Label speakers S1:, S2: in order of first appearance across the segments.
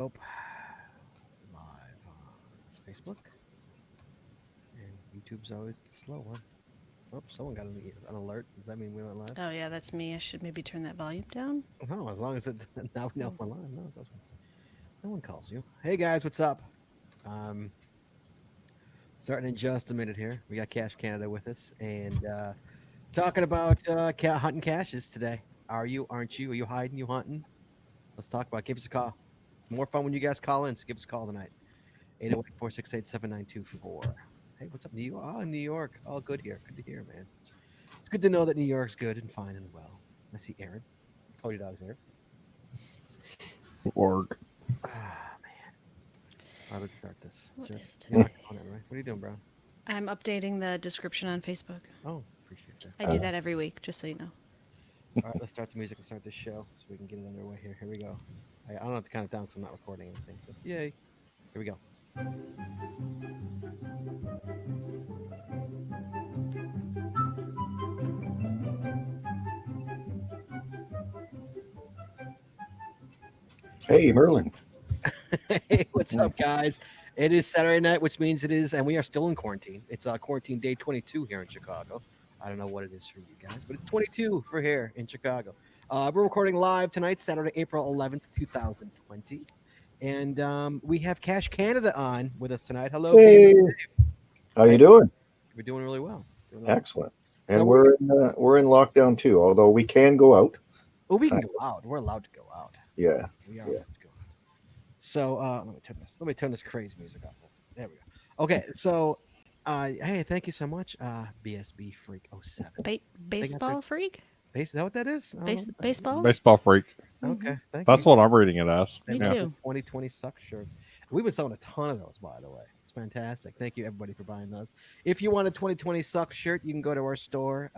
S1: Live on Facebook, and YouTube's always the slow one. Oh, someone got an alert. Does that mean we went live?
S2: Oh, yeah, that's me. I should maybe turn that volume down.
S1: No, as long as it now we know
S2: Hmm.
S1: we're live. No, it doesn't. No one calls you. Hey guys, what's up? Um, Starting in just a minute here. We got Cash Canada with us, and talking about hunting caches today. Are you? Aren't you? Are you hiding? You hunting? Let's talk about. It. Give us a call. More fun when you guys call in. So give us a call tonight. 808-468-7924. Hey, what's up, New York? Oh, New York. All good here. Good to hear, man. It's good to know that New York's good and fine and well. I see Aaron. Cody Dog's here.
S3: Org.
S1: Ah, man. All right, let's start this.
S2: What is
S1: You're not
S2: today?
S1: on it, right? What are you doing, bro?
S2: I'm updating the description on Facebook.
S1: Oh, appreciate that.
S2: I do that every week, just so you know.
S1: All right, let's start the music and start this show so we can get it underway here. Here we go. I don't have to count it down because I'm not recording anything. So, yay. Here we go.
S3: Hey, Merlin.
S1: Hey, what's up, guys? It is Saturday night, which means it is, and we are still in quarantine. It's quarantine day 22 here in Chicago. I don't know what it is for you guys, but it's 22 for here in Chicago. We're recording live tonight, Saturday, April 11th, 2020. And we have Cash Canada on with us tonight. Hello,
S3: Hey,
S1: BS.
S3: how you doing?
S1: We're doing really well.
S3: Excellent.
S1: So
S3: And we're in lockdown too, although we can go out.
S1: well, we can go out. We're allowed to go out.
S3: Yeah.
S1: We are
S3: Yeah.
S1: allowed to go out. So let me turn this crazy music off. There we go. Okay, so hey, thank you so much, BSB Freak 07.
S2: Baseball freak?
S1: Is that what that is? I don't know.
S2: Baseball?
S3: Baseball freak.
S1: Okay, thank
S3: That's
S1: you.
S3: what I'm reading it as.
S2: Me
S1: And
S3: Yeah.
S2: too.
S1: 2020 sucks shirt. We've been selling a ton of those, by the way. It's fantastic. Thank you, everybody, for buying those. If you want a 2020 sucks shirt, you can go to our store,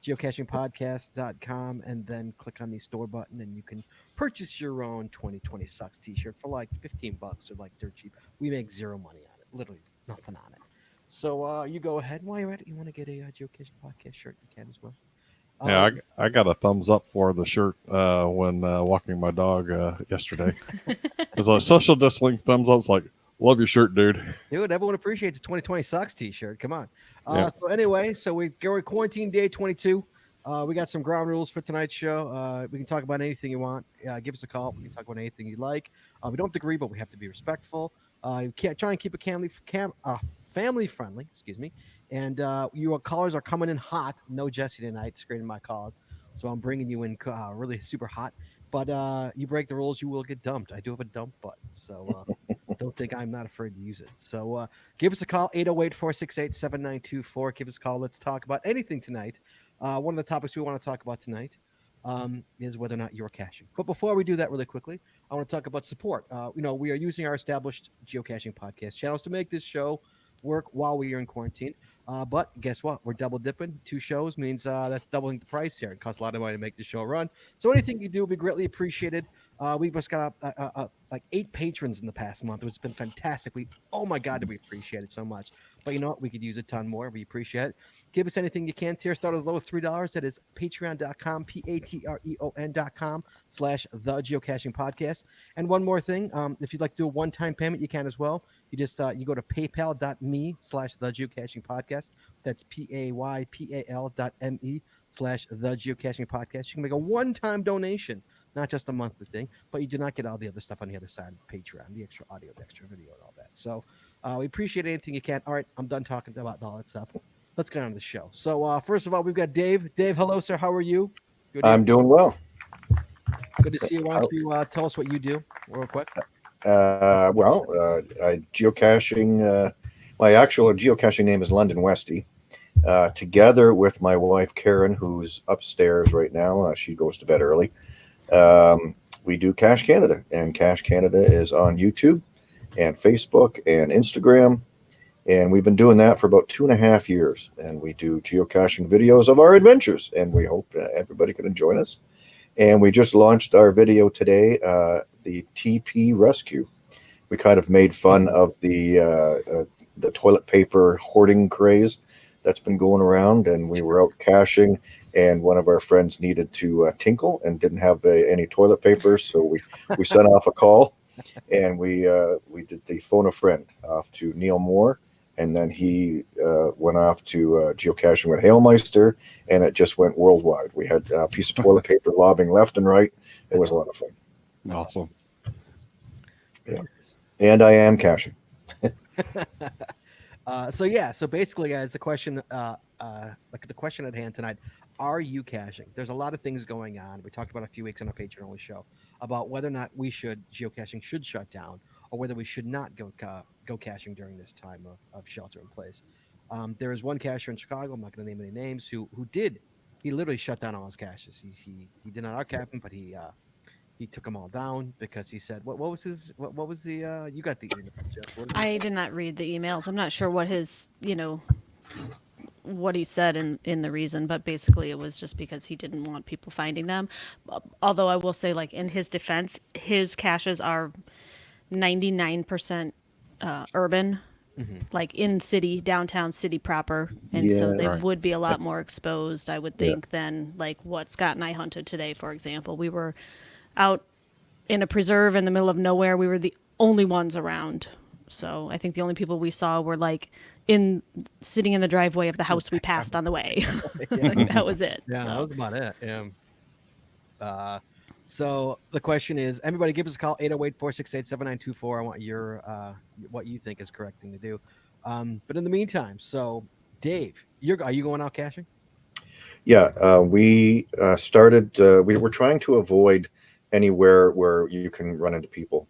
S1: geocachingpodcast.com, and then click on the store button, and you can purchase your own 2020 sucks t-shirt for like $15 or like dirt cheap. We make zero money on it, literally nothing on it. So you go ahead. While you're at it, you want to get a Geocaching podcast shirt, you can as well.
S3: Yeah,
S1: Um,
S3: I got a thumbs up for the shirt when walking my dog yesterday. It's a social distancing thumbs up. It's like, love your shirt, dude.
S1: Dude, everyone appreciates a 2020 sucks t-shirt. Come on.
S3: Yeah.
S1: So anyway, we're quarantine day 22. We got some ground rules for tonight's show. We can talk about anything you want. Give us a call. We can talk about anything you like. We don't have to agree, but we have to be respectful. You can't try and keep it family friendly. Excuse me. And your callers are coming in hot. No Jesse tonight screening my calls, so I'm bringing you in really super hot. But you break the rules, you will get dumped. I do have a dump button, so don't think I'm not afraid to use it. So give us a call, 808-468-7924. Give us a call. Let's talk about anything tonight. One of the topics we want to talk about tonight is whether or not you're caching. But before we do that really quickly, I want to talk about support. We are using our established geocaching podcast channels to make this show work while we are in quarantine. But guess what? We're double dipping. Two shows means that's doubling the price here. It costs a lot of money to make the show run. So anything you do will be greatly appreciated. We've just got like 8 patrons in the past month. It's been fantastic. Oh my God, do we appreciate it so much. But you know what? We could use a ton more. We appreciate it. Give us anything you can. Tier start as low as $3. That is patreon.com, patreon.com/the geocaching podcast. And one more thing, if you'd like to do a one-time payment, you can as well. You just you go to paypal.me/the geocaching podcast. That's paypal.me/the geocaching podcast. You can make a one-time donation, not just a monthly thing, but you do not get all the other stuff on the other side of Patreon, the extra audio, the extra video, and all that. So we appreciate anything you can. All right, I'm done talking about all that stuff. Let's get on to the show. So first of all, we've got Dave. Dave, hello, sir. How are you? Good,
S3: I'm doing well.
S1: good to see you. Why don't you tell us what you do real quick?
S3: Geocaching. My actual geocaching name is London Westy. Together with my wife Karen, who's upstairs right now, she goes to bed early. We do Cache Canada, and Cache Canada is on YouTube and Facebook and Instagram. And we've been doing that for about 2.5 years. And we do geocaching videos of our adventures, and we hope everybody can join us. And we just launched our video today, the TP Rescue. We kind of made fun of the toilet paper hoarding craze that's been going around, and we were out caching, and one of our friends needed to tinkle and didn't have any toilet paper, so we sent off a call, and we did the phone a friend off to Neil Moore, and then he went off to geocaching with Hailmeister, and it just went worldwide. We had a piece of toilet paper lobbing left and right. It was a lot of fun.
S4: Awesome.
S3: Yeah. And I am caching.
S1: So basically, guys, the question, like the question at hand tonight, are you caching? There's a lot of things going on. We talked about a few weeks on our Patreon only show about whether or not geocaching should shut down, or whether we should not go caching during this time of shelter in place. There is one cacher in Chicago. I'm not going to name any names. He literally shut down all his caches. He did not archive them, but he took them all down because he said what was the you got the email, Jeff? What did he
S2: I
S1: say?
S2: did not read the emails. I'm not sure what his, what he said in the reason, but basically it was just because he didn't want people finding them. Although I will say, like, in his defense, his caches are 99% urban, like in city, downtown city proper, and so
S3: Yeah.
S2: they
S4: Right.
S2: would be a lot more exposed, I would
S3: Yeah.
S2: think, than like what Scott and I hunted today, for example. We were out in a preserve in the middle of nowhere. We were the only ones around. So I think the only people we saw were like sitting in the driveway of the house we passed on the way. Like, that was it.
S1: Yeah, that
S2: So
S1: was about it. Yeah. So the question is, everybody give us a call, 808-468-7924. I want your what you think is correct thing to do. But in the meantime, so Dave, are you going out caching?
S3: Yeah, we started. We were trying to avoid anywhere where you can run into people.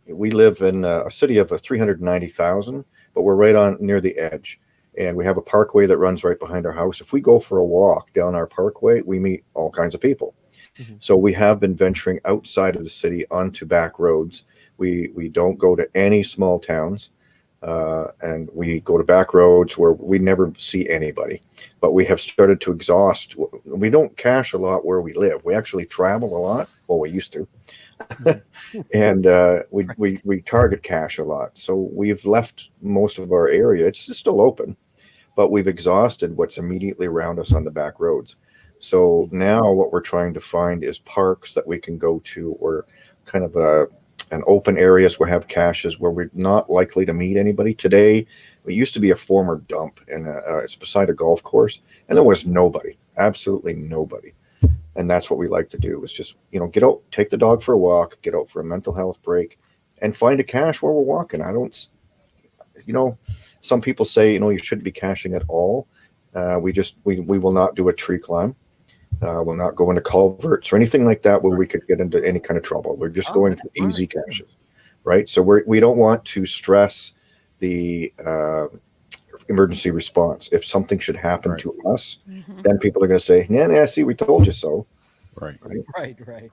S3: We live in a city of 390,000, but we're right on near the edge, and we have a parkway that runs right behind our house. If we go for a walk down our parkway, we meet all kinds of people.
S1: Mhm.
S3: So we have been venturing outside of the city onto back roads. We don't go to any small towns. And we go to back roads where we never see anybody. But we have started to exhaust. We don't cache a lot where we live. We actually travel a lot. Well, we used to, and we target cache a lot. So we've left most of our area. It's still open, but we've exhausted what's immediately around us on the back roads. So now what we're trying to find is parks that we can go to, or kind of an open areas where have caches where we're not likely to meet anybody. Today, it used to be a former dump, and it's beside a golf course, and there was nobody, absolutely nobody. And that's what we like to do, is just, get out, take the dog for a walk, get out for a mental health break, and find a cache where we're walking. I don't, some people say, you shouldn't be caching at all. We will not do a tree climb. We'll not go into culverts or anything like that where we could get into any kind of trouble. We're just going for easy caches, right? So we don't want to stress the emergency response. If something should happen
S4: Right.
S3: to us, then people are going to say, "Yeah, see, we told you so."
S4: Right.
S1: Right.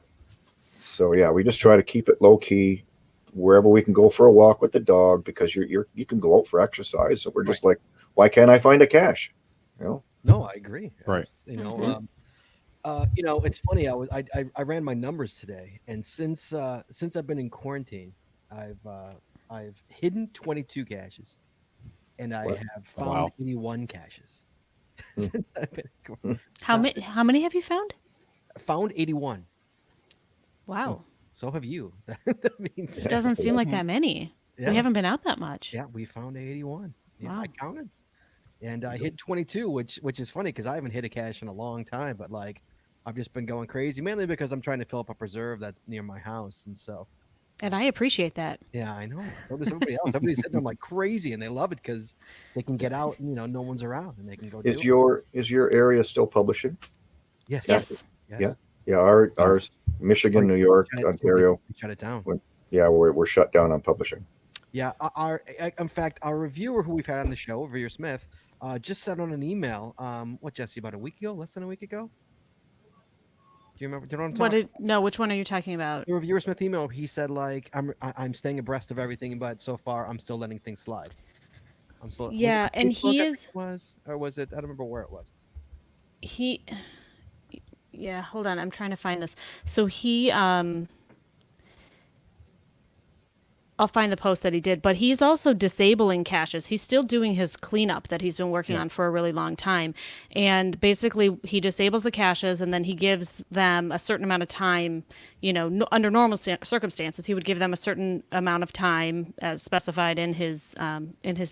S3: So yeah, we just try to keep it low key, wherever we can go for a walk with the dog, because you can go out for exercise. So we're just like, why can't I find a cache?
S1: No, I agree.
S4: Right.
S1: It's funny. I ran my numbers today, and since I've been in quarantine, I've hidden 22 caches, and I
S3: What?
S1: have found
S4: Wow.
S1: 81 caches.
S3: Hmm.
S1: Since I've been in quarantine.
S2: how many have you found?
S1: Found 81.
S2: Wow.
S1: So have you. That means
S2: It doesn't seem like that many.
S1: Yeah.
S2: We haven't been out that much.
S1: Yeah, we found 81. Yeah,
S2: Wow.
S1: I counted, and I hit 22, which is funny because I haven't hit a cache in a long time. But like, I've just been going crazy, mainly because I'm trying to fill up a preserve that's near my house, and so
S2: And I appreciate that.
S1: yeah, I know. So does everybody else. Everybody's sitting there like crazy, and they love it because they can get out, and no one's around, and they can go.
S3: Is
S1: do it.
S3: your area still publishing?
S1: Yes.
S2: Yes.
S3: Yeah. Yeah, ours, Michigan, New York, Ontario.
S1: We shut it down.
S3: Yeah, we're shut down on publishing.
S1: Yeah, in fact, our reviewer who we've had on the show, Revere Smith, just sent on an email. What, Jesse? About a week ago, less than a week ago. Do you remember? Do you know what I'm talking?
S2: No, which one are you talking about?
S1: The reviewer Smith email. He said like, I'm staying abreast of everything, but so far I'm still letting things slide. I'm still.
S2: Yeah, and he is.
S1: Or was it? I don't remember where it was.
S2: Yeah, hold on. I'm trying to find this. So he I'll find the post that he did, but he's also disabling caches. He's still doing his cleanup that he's been working on for a really long time. And basically, he disables the caches and then he gives them a certain amount of time. Under normal circumstances, he would give them a certain amount of time as specified in his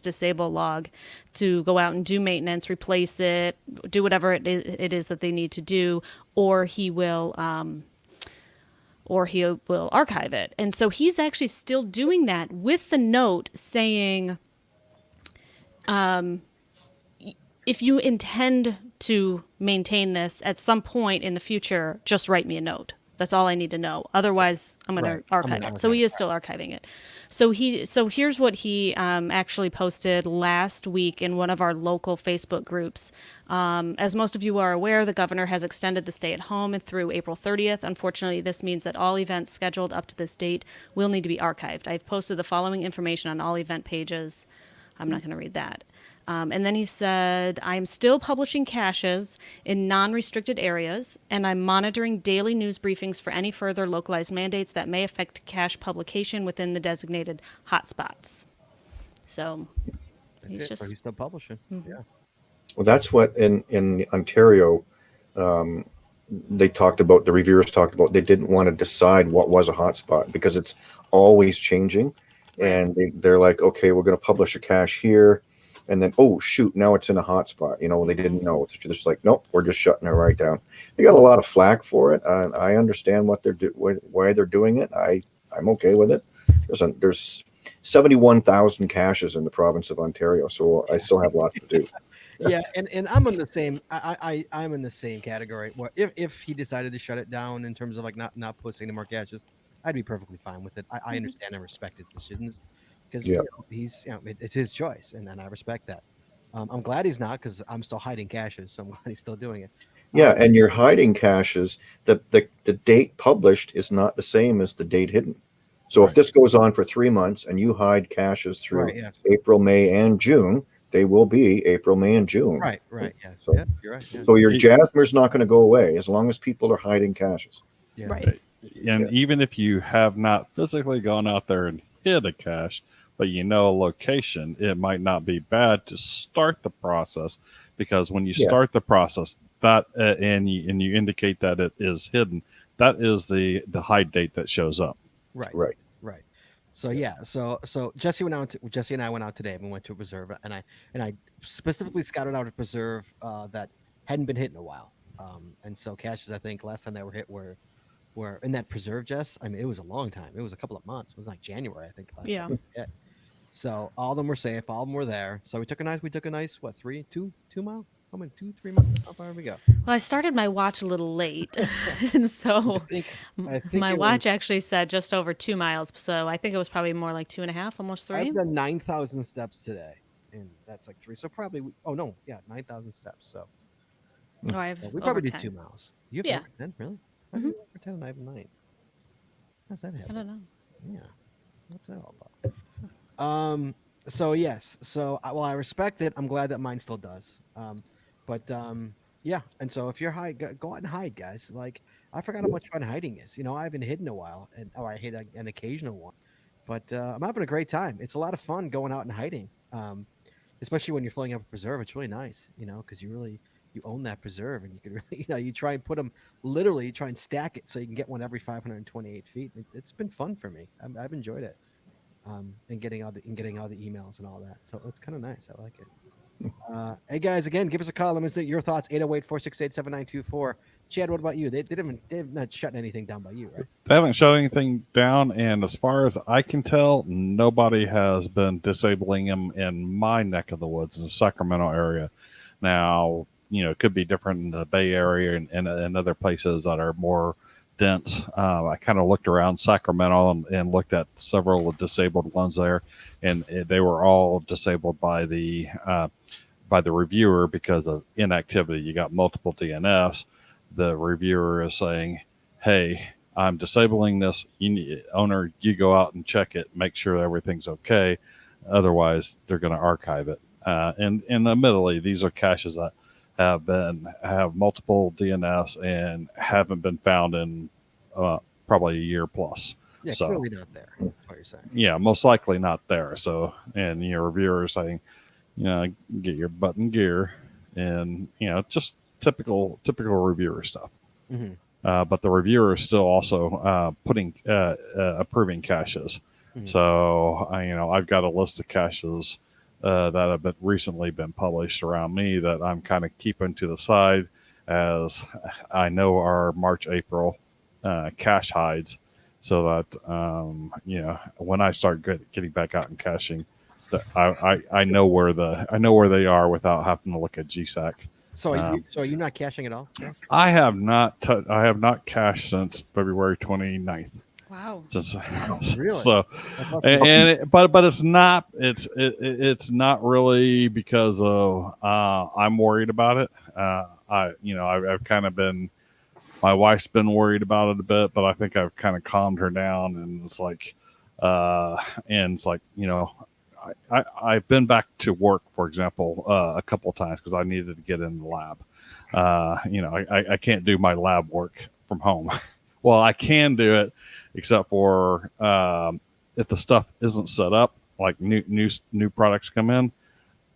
S2: disable log to go out and do maintenance, replace it, do whatever it is that they need to do, or he will archive it. And so he's actually still doing that with the note saying, if you intend to maintain this at some point in the future, just write me a note. That's all I need to know. Otherwise, I'm going to archive it. So he is still archiving it. So here's what he actually posted last week in one of our local Facebook groups. As most of you are aware, the governor has extended the stay at home through April 30th. Unfortunately, this means that all events scheduled up to this date will need to be archived. I've posted the following information on all event pages. I'm not going to read that. And then he said, I'm still publishing caches in non-restricted areas, and I'm monitoring daily news briefings for any further localized mandates that may affect cache publication within the designated hotspots. So he's
S1: still publishing. Yeah.
S3: Well, that's what in Ontario, they talked about, the reviewers talked about, they didn't want to decide what was a hotspot because it's always changing. And they're like, okay, we're going to publish a cache here. And then, oh, shoot, now it's in a hotspot. They didn't know. It's just like, nope, we're just shutting it right down. They got a lot of flack for it. I understand what why they're doing it. I'm okay with it. There's 71,000 caches in the province of Ontario, so I still have lots to do.
S1: Yeah, and I'm in the same. I'm in the same category. Well, if he decided to shut it down in terms of like not posting any more caches, I'd be perfectly fine with it. I understand and respect his decisions because he's it's his choice, and I respect that. I'm glad he's not because I'm still hiding caches, so I'm glad he's still doing it.
S3: Yeah, and you're hiding caches. The date published is not the same as the date hidden. So if this goes on for 3 months and you hide caches through April, May, and June, they will be April, May, and June.
S1: Right. Yeah.
S3: So,
S1: you're right. Yeah.
S3: So your Jasmer's not going to go away as long as people are hiding caches.
S1: Yeah.
S2: Right.
S4: And even if you have not physically gone out there and hid a cache, but a location, it might not be bad to start the process, because when you start the process, that and you indicate that it is hidden, that is the hide date that shows up.
S1: Right. So so Jesse and I went out today and we went to a preserve, and I specifically scouted out a preserve that hadn't been hit in a while. And so caches, I think last time they were hit were in that preserve, Jess. I mean, it was a long time. It was a couple of months. It was like January, I think.
S2: Yeah.
S1: So all of them were safe. All of them were there. So we took a nice 2 mile? How many, 2-3 miles? How far did we go?
S2: Well, I started my watch a little late, and so
S1: I think
S2: my watch actually said just over 2 miles. So I think it was probably more like 2.5, almost 3.
S1: I've done 9,000 steps today, and that's like 3. So probably, 9,000 steps. So
S2: we
S1: we probably
S2: over
S1: did
S2: 10.
S1: 2 miles. You have over 10, really? I have over 10 and I have 9. How's that happen?
S2: I don't know.
S1: Yeah, what's that all about? So yes, I respect it. I'm glad that mine still does. Yeah, and so if you're go out and hide, guys. Like, I forgot how much fun hiding is. I haven't hidden in a while, or I hid an occasional one, but I'm having a great time. It's a lot of fun going out and hiding, especially when you're filling up a preserve. It's really nice, because you own that preserve, and you can really, you try and put them, literally try and stack it so you can get one every 528 feet. It's been fun for me. I've enjoyed it, and getting all the emails and all that. So it's kind of nice. I like it. Hey guys, again, give us a call. Let me see your thoughts. 808-468-7924. Chad, what about you? They've not shutting anything down by you, right?
S4: They haven't shut anything down, and as far as I can tell, nobody has been disabling them in my neck of the woods in the Sacramento area. Now, it could be different in the Bay Area and other places that are more dense. I kind of looked around Sacramento and looked at several of the disabled ones there, and they were all disabled by the reviewer because of inactivity. You got multiple DNFs. The reviewer is saying, "Hey, I'm disabling this. Owner, you go out and check it, make sure everything's okay. Otherwise, they're going to archive it." And admittedly, these are caches that have multiple DNFs and haven't been found in probably a year plus.
S1: Yeah,
S4: so
S1: clearly not there. you're saying.
S4: Yeah, most likely not there. So, and your reviewer is saying, get your button gear, and just typical reviewer stuff.
S1: Mm-hmm.
S4: But the reviewer is still also approving caches.
S1: Mhm.
S4: So, I've got a list of caches that have recently been published around me that I'm kind of keeping to the side, as I know are March, April cache hides, so that when I start getting back out and caching, that I know where they are without having to look at GSAC.
S1: So are you not caching at all, Jeff?
S4: I have not cached since February 29th.
S2: Wow.
S4: Since,
S1: Really?
S4: So,
S1: I thought
S4: but it's it's not really because of I'm worried about it. I've kind of been, my wife's been worried about it a bit, but I think I've kind of calmed her down, and it's like, I've been back to work, for example, a couple of times because I needed to get in the lab. I can't do my lab work from home. Well, I can do it, except for if the stuff isn't set up, like new products come in,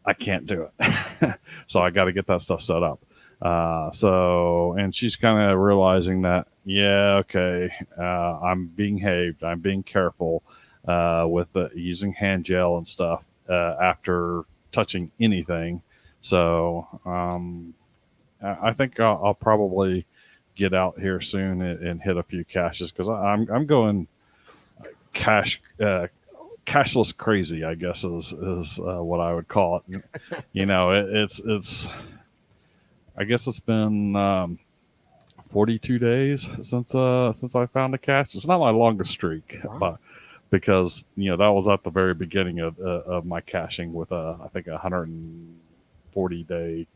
S4: I can't do it. So I got to get that stuff set up. And she's kind of realizing that, okay, I'm being haved, I'm being careful with using hand gel and stuff after touching anything. So I think I'll probably get out here soon and hit a few caches, because I'm going cashless crazy, I guess is what I would call it. It's I guess it's been 42 days since I found a cache. It's not my longest streak,
S1: Wow.
S4: but because that was at the very beginning of my caching with I think 140 day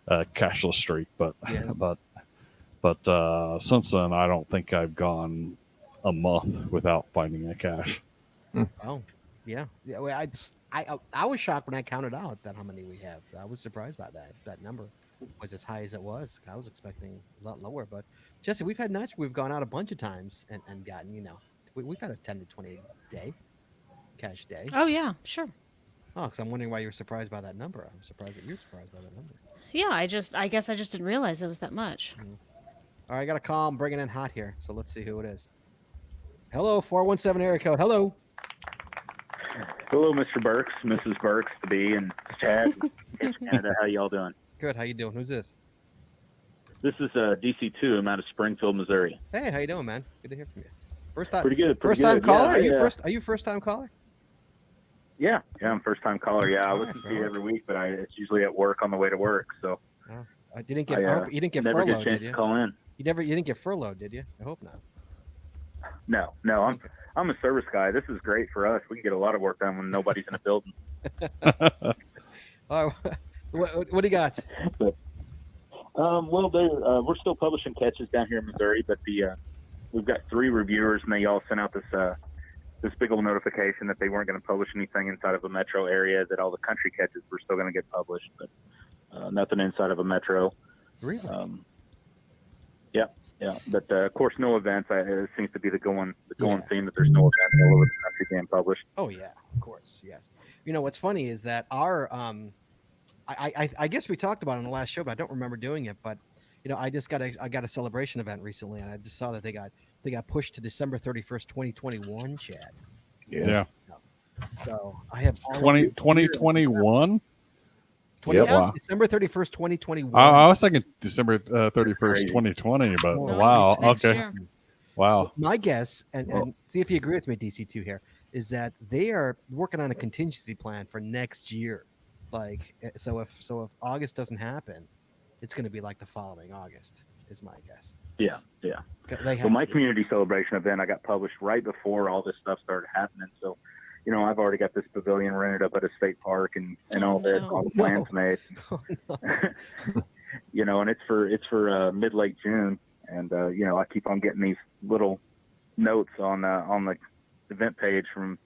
S4: cashless streak. But
S1: Yeah.
S4: but since then, I don't think I've gone a month without finding a cache.
S1: Oh, yeah. Yeah. Well, I was shocked when I counted out that how many we have. I was surprised by that number was as high as it was. I was expecting a lot lower. But Jesse, we've had nights where we've gone out a bunch of times and gotten, we've had a 10 to 20 day cash day.
S2: Oh yeah, sure.
S1: Oh, because I'm wondering why you were surprised by that number. I'm surprised that you're surprised by that number.
S2: Yeah, I guess I just didn't realize it was that much.
S1: All right, I got a call. I'm bringing in hot here. So let's see who it is. Hello, 417 area code. Hello.
S5: Hello, Mr. Burks, Mrs. Burks, to be, and Chad, in Canada. How y'all doing?
S1: Good. How you doing? Who's this?
S5: This is DC2. I'm out of Springfield, Missouri.
S1: Hey, how you doing, man? Good to hear from you. First time.
S5: Pretty good.
S1: First time caller?
S5: Yeah,
S1: Are you first time caller?
S5: Yeah, I'm first time caller. Yeah, I listen to you every week, but it's usually at work on the way to work. So
S1: You didn't get
S5: never get a
S1: furloughed,
S5: chance
S1: did you?
S5: to call in.
S1: You didn't get furloughed, did you? I hope not.
S5: No, I'm a service guy. This is great for us. We can get a lot of work done when nobody's in a building.
S1: All right. What do you got?
S5: We're still publishing catches down here in Missouri, but we've got 3 reviewers, and they all sent out this big old notification that they weren't going to publish anything inside of a metro area, that all the country catches were still going to get published, but nothing inside of a metro.
S1: Really?
S5: Yeah. But of course, no events. It seems to be the going theme that there's no events all over the country being published.
S1: Oh yeah, of course, yes. What's funny is that our I guess we talked about it on the last show, but I don't remember doing it. But I got a celebration event recently, and I just saw that they got pushed to December 31st, 2021. Chad.
S4: Yeah.
S1: So I have
S4: 2021.
S3: Yep.
S4: Wow.
S1: December 31st, 2021.
S4: I was thinking December 31st,
S5: Crazy.
S4: 2020, but
S1: No,
S4: wow.
S2: next
S4: Okay.
S2: year.
S4: Wow.
S1: So my guess, and see if you agree with me, DC2 here, is that they are working on a contingency plan for next year. Like, so if August doesn't happen, it's going to be like the following August, is my guess.
S5: Yeah.
S1: Well,
S5: My community celebration event, I got published right before all this stuff started happening. So, I've already got this pavilion rented up at a state park and all this, all the plans made. And it's for mid-late June. And, I keep on getting these little notes on the event page from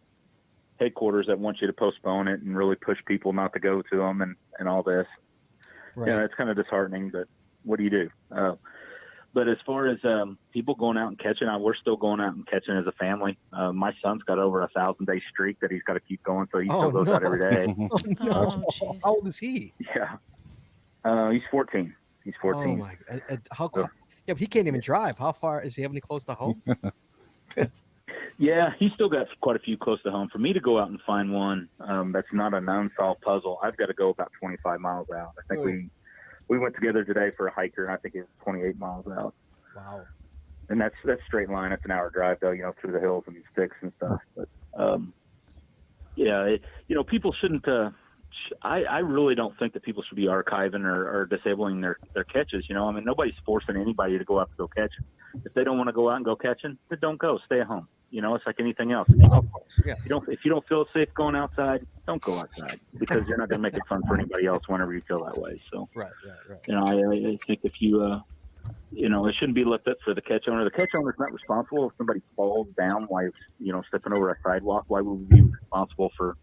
S5: headquarters that want you to postpone it and really push people not to go to them and all this.
S1: Right.
S5: It's kind of disheartening, but what do you do? But as far as people going out and catching, we're still going out and catching as a family. My son's got over 1,000-day streak that he's got to keep going, so he still goes out every day.
S1: Oh, no.
S2: Oh, jeez.
S1: How old is he?
S5: Yeah, he's 14. He's 14.
S1: Oh my! Yeah, but he can't even drive. How far is he? Have any close to home?
S5: Yeah, he's still got quite a few close to home. For me to go out and find one that's not an unsolved puzzle, I've got to go about 25 miles out. I think we went together today for a hiker, and I think it's 28 miles out.
S1: Wow.
S5: And that's straight line. That's an hour drive, though, through the hills and sticks and stuff. But people shouldn't. I really don't think that people should be archiving or disabling their catches. Nobody's forcing anybody to go out to go catching. If they don't want to go out and go catching, then don't go. Stay at home. It's like anything else.
S1: Of course. Yeah.
S5: If you don't feel safe going outside, don't go outside, because you're not going to make it fun for anybody else whenever you feel that way. So,
S1: Right.
S5: I think if you, it shouldn't be left up for the catch owner. The catch owner's not responsible if somebody falls down while stepping over a sidewalk. Why would we be responsible for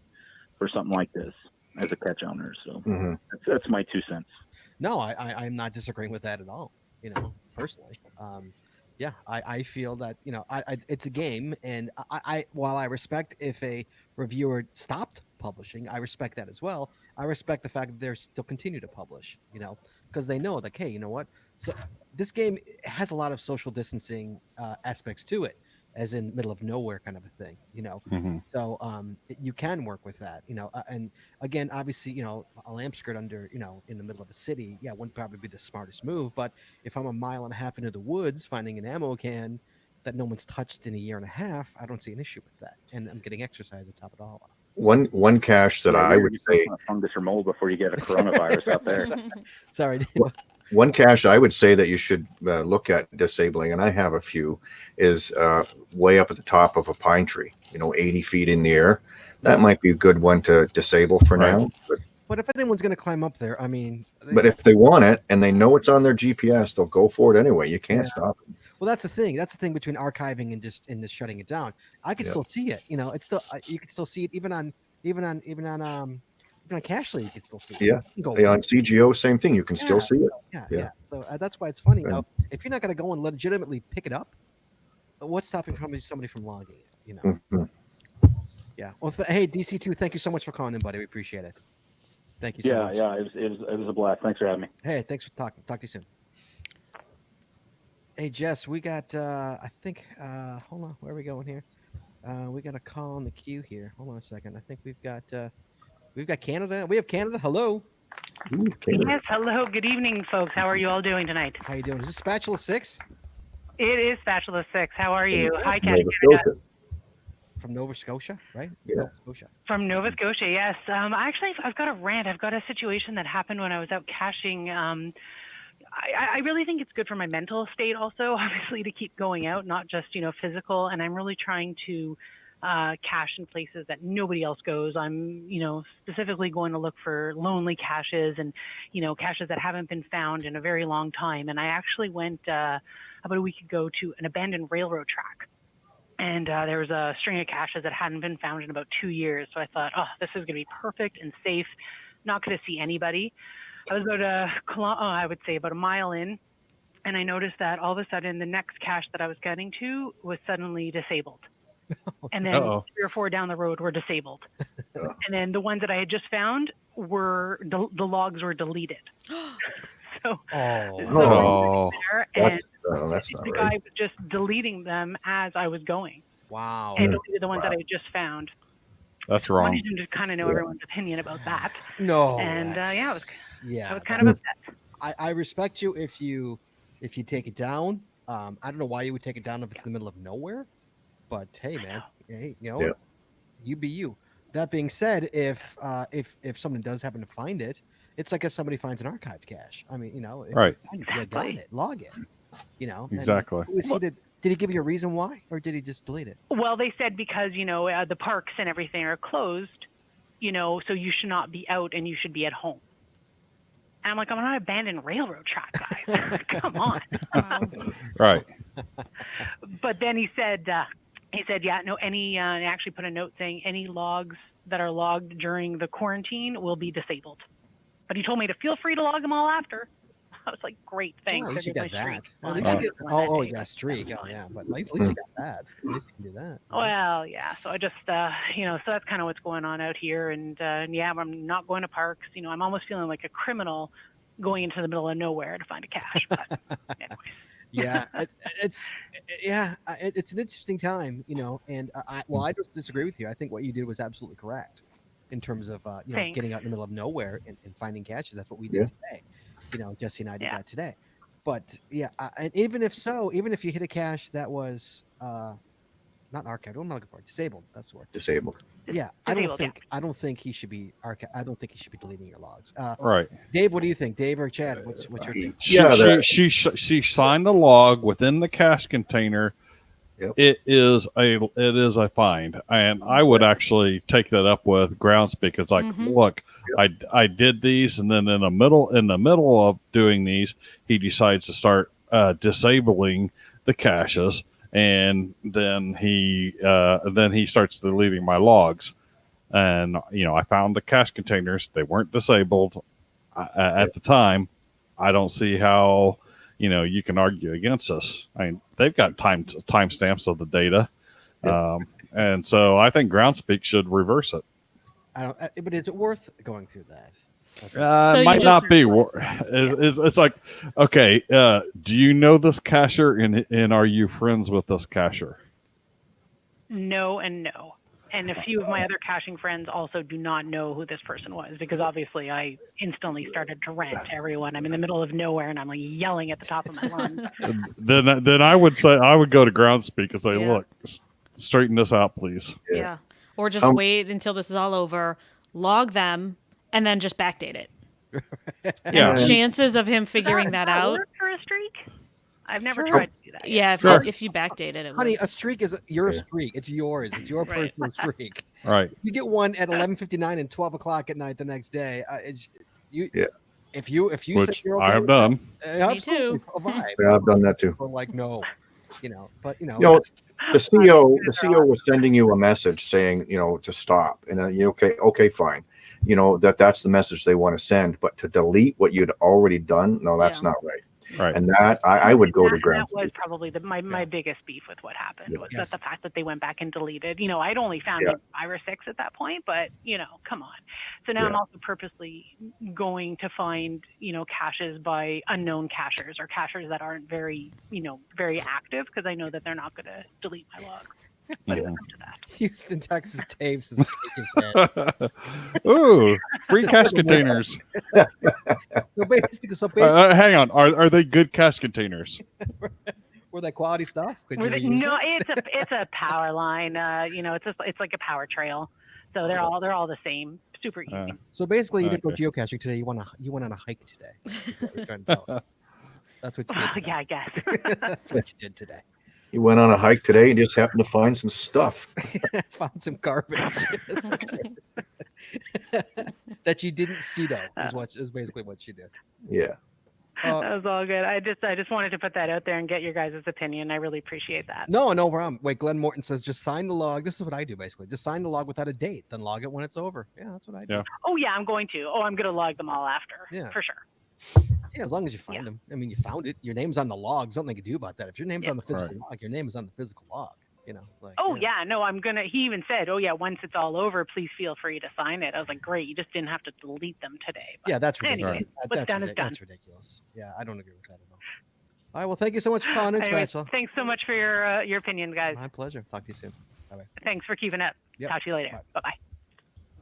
S5: something like this as a catch owner? So that's my 2 cents.
S1: No, I'm not disagreeing with that at all. Personally. Yeah, I feel that it's a game, and while I respect if a reviewer stopped publishing, I respect that as well. I respect the fact that they're still continue to publish, because they know that, hey, you know what? So this game has a lot of social distancing aspects to it, as in middle of nowhere kind of a thing, So you can work with that, and again, obviously, a lamp skirt under, in the middle of a city, wouldn't probably be the smartest move. But if I'm a mile and a half into the woods finding an ammo can that no one's touched in a year and a half, I don't see an issue with that, and I'm getting exercise to top it all off.
S3: One cache that I would say,
S5: fungus or mold before you get a coronavirus out there.
S1: Sorry.
S3: One cache I would say that you should look at disabling, and I have a few, is way up at the top of a pine tree, 80 feet in the air. That might be a good one to disable for now.
S1: But if anyone's going to climb up there,
S3: But if they want it and they know it's on their GPS, they'll go for it anyway. You can't stop them.
S1: Well, that's the thing. That's the thing between archiving and just shutting it down. I can still see it. It's still you can still see it even on Cachly. You can still see it.
S3: Yeah. On CGO, same thing. You can still see it.
S1: Yeah. So that's why it's funny. If you're not going to go and legitimately pick it up, what's stopping somebody from logging it?
S3: Mm-hmm.
S1: Yeah. Well, hey, DC2, thank you so much for calling in, buddy. We appreciate it. Thank you so much.
S5: Yeah. It was a blast. Thanks for having me.
S1: Hey, thanks for talking. Talk to you soon. Hey, Jess, we got, I think, hold on, where are we going here? We got a call in the queue here. Hold on a second. I think we've got Canada. We have Canada. Hello.
S3: Ooh, Canada.
S6: Yes, hello. Good evening, folks. How are you all doing tonight?
S1: How you doing? Is this Spatula 6?
S6: It is Spatula 6. How are you? Hi,
S3: Nova
S6: Canada.
S3: Scotia.
S1: From Nova Scotia, right?
S3: Yeah.
S1: Nova Scotia.
S6: From Nova Scotia, yes. Actually, I've got a rant. I've got a situation that happened when I was out caching. I really think it's good for my mental state also, obviously, to keep going out, not just, physical. And I'm really trying to cache in places that nobody else goes. I'm, specifically going to look for lonely caches and, caches that haven't been found in a very long time. And I actually went about a week ago to an abandoned railroad track. And there was a string of caches that hadn't been found in about 2 years. So I thought, this is going to be perfect and safe, not going to see anybody. I was about a mile in, and I noticed that all of a sudden the next cache that I was getting to was suddenly disabled. And then 3 or 4 down the road were disabled. And then the ones that I had just found the logs were deleted. So
S3: that's not
S6: the
S3: right.
S6: guy was just deleting them as I was going.
S1: Wow.
S6: And deleted the ones that I had just found.
S4: That's
S6: I
S4: wrong.
S6: wanted him to kind of know everyone's opinion about that.
S1: No.
S6: And I was
S1: that's
S6: kind of upset.
S1: I respect you if you take it down. I don't know why you would take it down if it's in the middle of nowhere, but hey, man, you be you. That being said, if someone does happen to find it, it's like if somebody finds an archived cache. If
S4: Right.
S1: you got it, log it.
S4: Exactly.
S1: Did he give you a reason why, or did he just delete it?
S6: Well, they said because the parks and everything are closed, so you should not be out and you should be at home. And I'm like, I'm on an abandoned railroad track, guys. Come on.
S4: Right.
S6: But then he said, he actually put a note saying any logs that are logged during the quarantine will be disabled. But he told me to feel free to log them all after. I was like, great, thanks.
S1: At least you
S6: There's
S1: got
S6: my
S1: that.
S6: streak.
S1: At
S6: Well,
S1: least
S6: I
S1: you
S6: didn't
S1: get,
S6: win that
S1: oh,
S6: day,
S1: you got a
S6: but
S1: streak.
S6: that's
S1: Oh,
S6: fine.
S1: yeah. But at least you got that. At least you can do that.
S6: Well, yeah. So I just, so that's kind of what's going on out here. And yeah, I'm not going to parks. I'm almost feeling like a criminal going into the middle of nowhere to find a cache. But anyways.
S1: Yeah, it's an interesting time, and I just disagree with you. I think what you did was absolutely correct in terms of
S6: Thanks.
S1: getting out in the middle of nowhere and finding caches. That's what we
S3: Yeah.
S1: did today. Jesse and I did
S6: Yeah.
S1: that today. But yeah, and even if you hit a cache that was not archived, what am I looking for? Disabled. That's the word.
S3: Disabled.
S1: Yeah,
S6: Disabled,
S1: I don't think he should be I don't think he should be deleting your logs.
S4: Right.
S1: Dave, what do you think? Dave or Chad? What's your take?
S4: She signed a log within the cache container.
S3: Yep.
S4: It is a find, and I would actually take that up with Groundspeak. It's like, look, I did these, and then in the middle of doing these, he decides to start disabling the caches, and then he starts deleting my logs. And I found the cache containers; they weren't disabled at the time. I don't see how you can argue against this. I mean, they've got timestamps of the data, and so I think Groundspeak should reverse it.
S1: I don't. But is it worth going through that?
S2: So
S4: It
S2: you
S4: might
S2: just-
S4: not be. It's like, okay, do you know this cacher, and are you friends with this cacher?
S6: No and no. And a few of my other caching friends also do not know who this person was because obviously I instantly started to rant to everyone. I'm in the middle of nowhere and I'm like yelling at the top of my lungs.
S4: Then I would say I would go to Groundspeak and say,
S2: Yeah.
S4: look, straighten this out, please.
S2: Yeah. Or just wait until this is all over, log them, and then just backdate it.
S4: Yeah.
S2: And chances of him figuring that out.
S6: Work for a streak? I've never
S1: Sure.
S6: tried to do that. yet.
S2: Yeah,
S4: Sure.
S2: if you backdate it, it
S1: Honey,
S2: would.
S1: a streak is your
S3: Yeah.
S1: streak. It's yours. It's your
S6: Right.
S1: personal streak.
S4: Right.
S1: You get one at 11:59 and 12 o'clock at night the next day. It's you.
S3: Yeah.
S1: If you
S4: Which
S1: say you're
S4: I
S1: okay
S4: have
S1: with
S4: done.
S1: that,
S2: Me
S1: absolutely,
S2: too.
S1: a vibe.
S3: Yeah, I've done that too.
S1: Or like no, but
S3: The CEO was sending you a message saying, to stop, and you okay, fine. That's the message they want to send, but to delete what you'd already done, no, that's
S2: Yeah.
S3: not right.
S4: Right.
S3: And that I would go to
S6: That
S3: ground.
S6: was probably my biggest beef with what happened was
S1: Yes.
S6: that the fact that they went back and deleted. I'd only found
S3: Yeah.
S6: maybe 5 or 6 at that point, but come on. So now I'm
S3: Yeah.
S6: also purposely going to find caches by unknown cachers or cachers that aren't very very active because I know that they're not going to delete my logs. But
S4: Yeah.
S6: come to that.
S1: Houston, Texas tapes is taking that.
S4: Ooh, free cache containers.
S1: So basically,
S4: Hang on. Are they good cache containers?
S1: were that quality stuff? Could you use
S6: No,
S1: it?
S6: it's a power line. It's like a power trail. So they're all the same. Super easy.
S1: So basically, you didn't go
S4: Okay.
S1: geocaching today. You went on a hike today. Is what you're trying to tell us. That's what you did. Today.
S6: Yeah, I guess.
S1: That's what you did today.
S3: You went on a hike today and just happened to find some stuff.
S1: Found some garbage. That's what you did. That you didn't see though is basically what you did.
S3: Yeah.
S6: That was all good. I just wanted to put that out there and get your guys' opinion. I really appreciate that.
S1: No problem. Wait, Glenn Morton says just sign the log. This is what I do basically. Just sign the log without a date, then log it when it's over. Yeah, that's what I do.
S4: Yeah.
S6: Oh yeah, I'm going to. I'm going to log them all after.
S1: Yeah.
S6: For sure.
S1: Yeah, as long as you find them. I mean, you found it. Your name's on the log. There's nothing you can do about that. If your name's on the physical log, your name is on the physical log. Like.
S6: Oh yeah, no, I'm gonna. He even said, "Oh yeah, once it's all over, please feel free to sign it." I was like, "Great, you just didn't have to delete them today." But
S1: Yeah, that's ridiculous.
S6: anyway, what's done is done.
S1: That's ridiculous. Yeah, I don't agree with that at all. All right, well, thank you so much for calling in,
S6: Anyway,
S1: Spatula.
S6: thanks so much for your opinion, guys.
S1: My pleasure. Talk to you soon. Bye-bye.
S6: Thanks for keeping up.
S1: Yep.
S6: Talk to you later.
S1: Bye.
S6: Bye bye.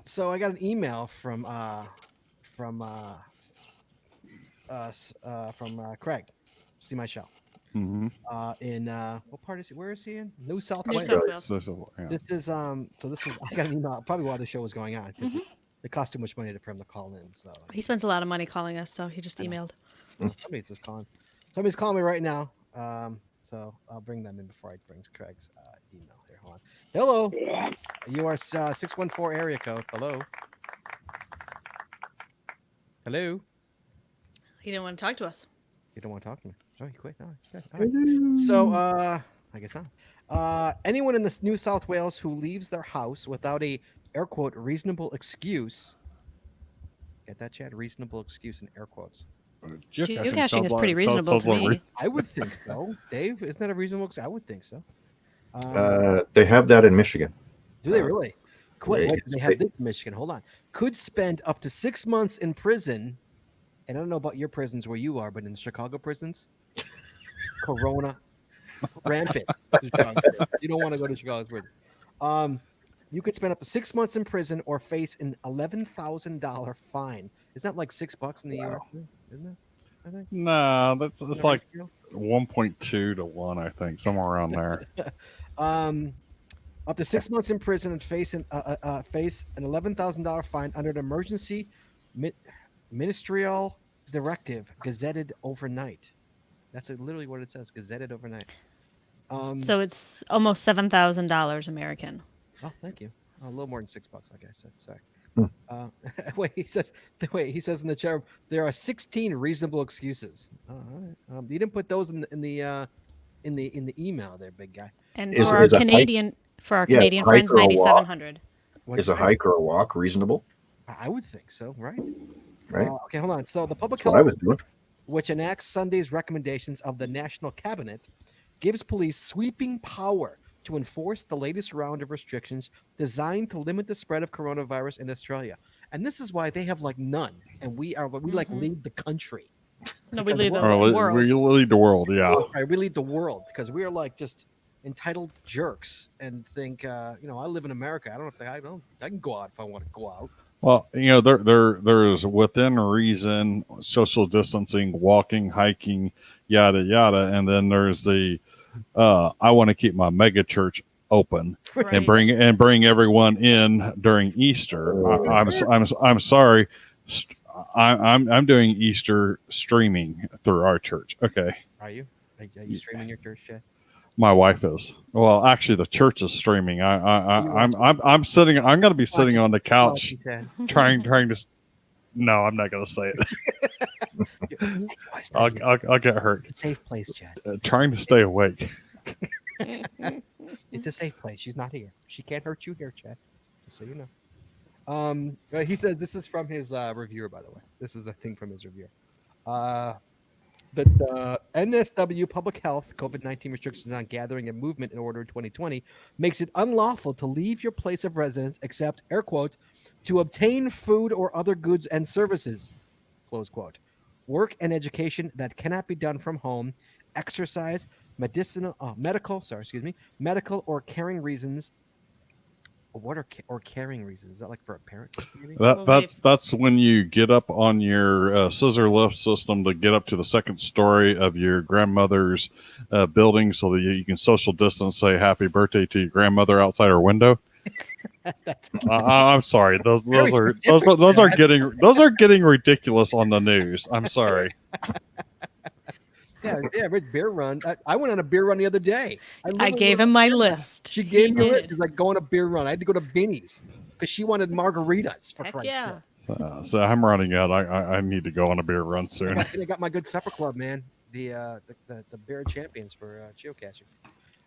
S1: So I got an email from Craig. See my show.
S4: Mm-hmm.
S1: In what part is he? Where is he in? New South
S2: New
S1: Wales.
S2: South Wales.
S4: Yeah.
S1: This is I got an email probably while the show was going on because it cost too much money for him to call in. So
S2: He spends a lot of money calling us, so he just
S1: I know.
S2: emailed.
S1: somebody's just calling. Somebody's calling me right now. So I'll bring them in before I bring Craig's email here. Hold on. Hello. You are 614 area code. Hello. Hello.
S2: He didn't want to talk to us.
S1: You don't want to talk to me. Oh, you quit. No, good. All right. So I guess not. Anyone in this New South Wales who leaves their house without a air quote reasonable excuse. Get that, Chad? Reasonable excuse in air quotes.
S2: Geocaching is pretty
S4: sounds
S2: reasonable to
S4: like
S2: me.
S1: I would think so. Dave, isn't that a reasonable? I would think so.
S3: They have that in Michigan.
S1: Do they really? Wait,
S3: they-
S1: they have this in Michigan. Hold on. Could spend up to 6 months in prison. And I don't know about your prisons where you are, but in Chicago prisons, Corona rampant. You don't want to go to Chicago prison. You could spend up to 6 months in prison or face an $11,000 fine. Is that like $6 in the
S3: Wow.
S1: US? Isn't it? I think.
S4: No, it's
S1: Isn't that
S4: like
S1: right, Joe?
S4: 1.2 to 1, I think, somewhere around there.
S1: Up to 6 months in prison and face an $11,000 fine under an emergency ministerial directive gazetted overnight. That's literally what it says, gazetted overnight.
S2: So it's almost $7,000 American.
S1: Oh, thank you. A little more than $6, like I said. Sorry.
S3: Hmm.
S1: He says in the chat, there are 16 reasonable excuses. All right. You didn't put those in the email there, big guy.
S2: And
S3: Is-
S2: for our
S3: is a hike-
S2: Canadian Canadian
S3: hike
S2: friends,
S3: or a walk?
S2: 9,700.
S1: What'd
S3: Is
S1: you
S3: a
S1: say?
S3: hike or a walk reasonable?
S1: I would think so, right?
S3: Right.
S1: Okay, hold on. So the public
S3: That's what I
S1: health,
S3: was doing.
S1: which enacts Sunday's recommendations of the National Cabinet, gives police sweeping power to enforce the latest round of restrictions designed to limit the spread of coronavirus in Australia. And this is why they have like none, and we like
S2: Mhm.
S1: lead the country.
S2: No, we
S1: Because
S2: leave the
S1: we're-
S4: Or
S2: world.
S4: we lead the world, yeah.
S1: Right, we lead the world because we are like just entitled jerks and think, I live in America. I can go out if I want to go out.
S4: Well, there is within reason social distancing, walking, hiking, yada yada, and then there's the I want to keep my mega church open and
S2: Right.
S4: bring everyone in during Easter. I'm sorry, I'm doing Easter streaming through our church. Okay,
S1: Are you? Are you streaming your church chat?
S4: my wife is. Well, actually, the church is streaming. I'm sitting. I'm going to be sitting on the couch trying to. No, I'm not going to say it. I'll get hurt.
S1: It's a safe place, Chad.
S4: Trying to stay awake.
S1: It's a safe place. She's not here. She can't hurt you here, Chad. Just so you know. He says this is from his reviewer, by the way. This is a thing from his reviewer. The NSW Public Health COVID-19 restrictions on gathering and movement in order in 2020 makes it unlawful to leave your place of residence except, air quote, to obtain food or other goods and services, close quote. Work and education that cannot be done from home, exercise, medical or caring reasons. What are caring reasons? Is that like for a parent? Maybe?
S4: That's when you get up on your scissor lift system to get up to the second story of your grandmother's building so that you can social distance, say happy birthday to your grandmother outside her window. I'm sorry. Those are getting ridiculous on the news. I'm sorry.
S1: Yeah, beer run. I went on a beer run the other day.
S2: I gave him my list.
S1: She gave me
S2: He
S1: it.
S2: did.
S1: She's like, go on a beer run. I had to go to Binny's because she wanted margaritas for
S2: Heck
S1: Christ's
S2: yeah.
S1: sake.
S4: So I'm running out. I need to go on a beer run soon.
S1: I got my good supper club, man. The beer champions for geocaching.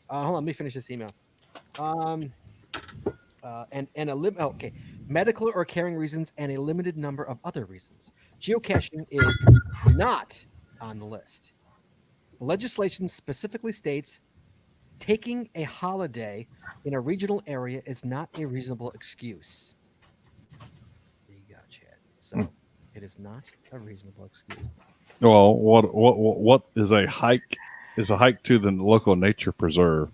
S1: Hold on, let me finish this email. Okay, medical or caring reasons and a limited number of other reasons. Geocaching is not on the list. The legislation specifically states taking a holiday in a regional area is not a reasonable excuse. There you go, Chad. So it is not a reasonable excuse.
S4: Well, what is a hike? Is a hike to the local nature preserve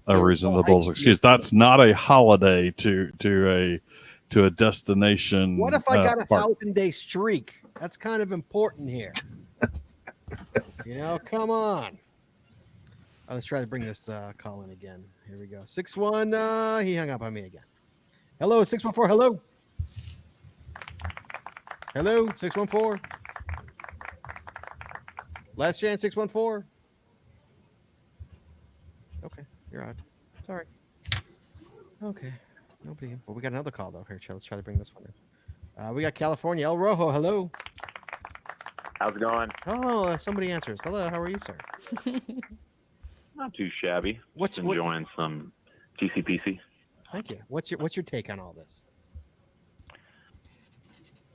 S4: a reasonable excuse? That's not a holiday to a destination.
S1: What if I got a
S4: park.
S1: 1,000-day streak? That's kind of important here. Come on. Let's try to bring this call in again. Here we go. 6-1. He hung up on me again. Hello, 614. Hello. Hello, 614. Last chance, 614. Okay, you're out. Sorry. Okay. Nobody. Well, we got another call though. Here, let's try to bring this one in. We got California. El Rojo. Hello.
S7: How's it going?
S1: Oh, somebody answers. Hello. How are you, sir?
S7: Not too shabby.
S1: What's
S7: Just enjoying some TCPC.
S1: Thank you. What's your take on all this?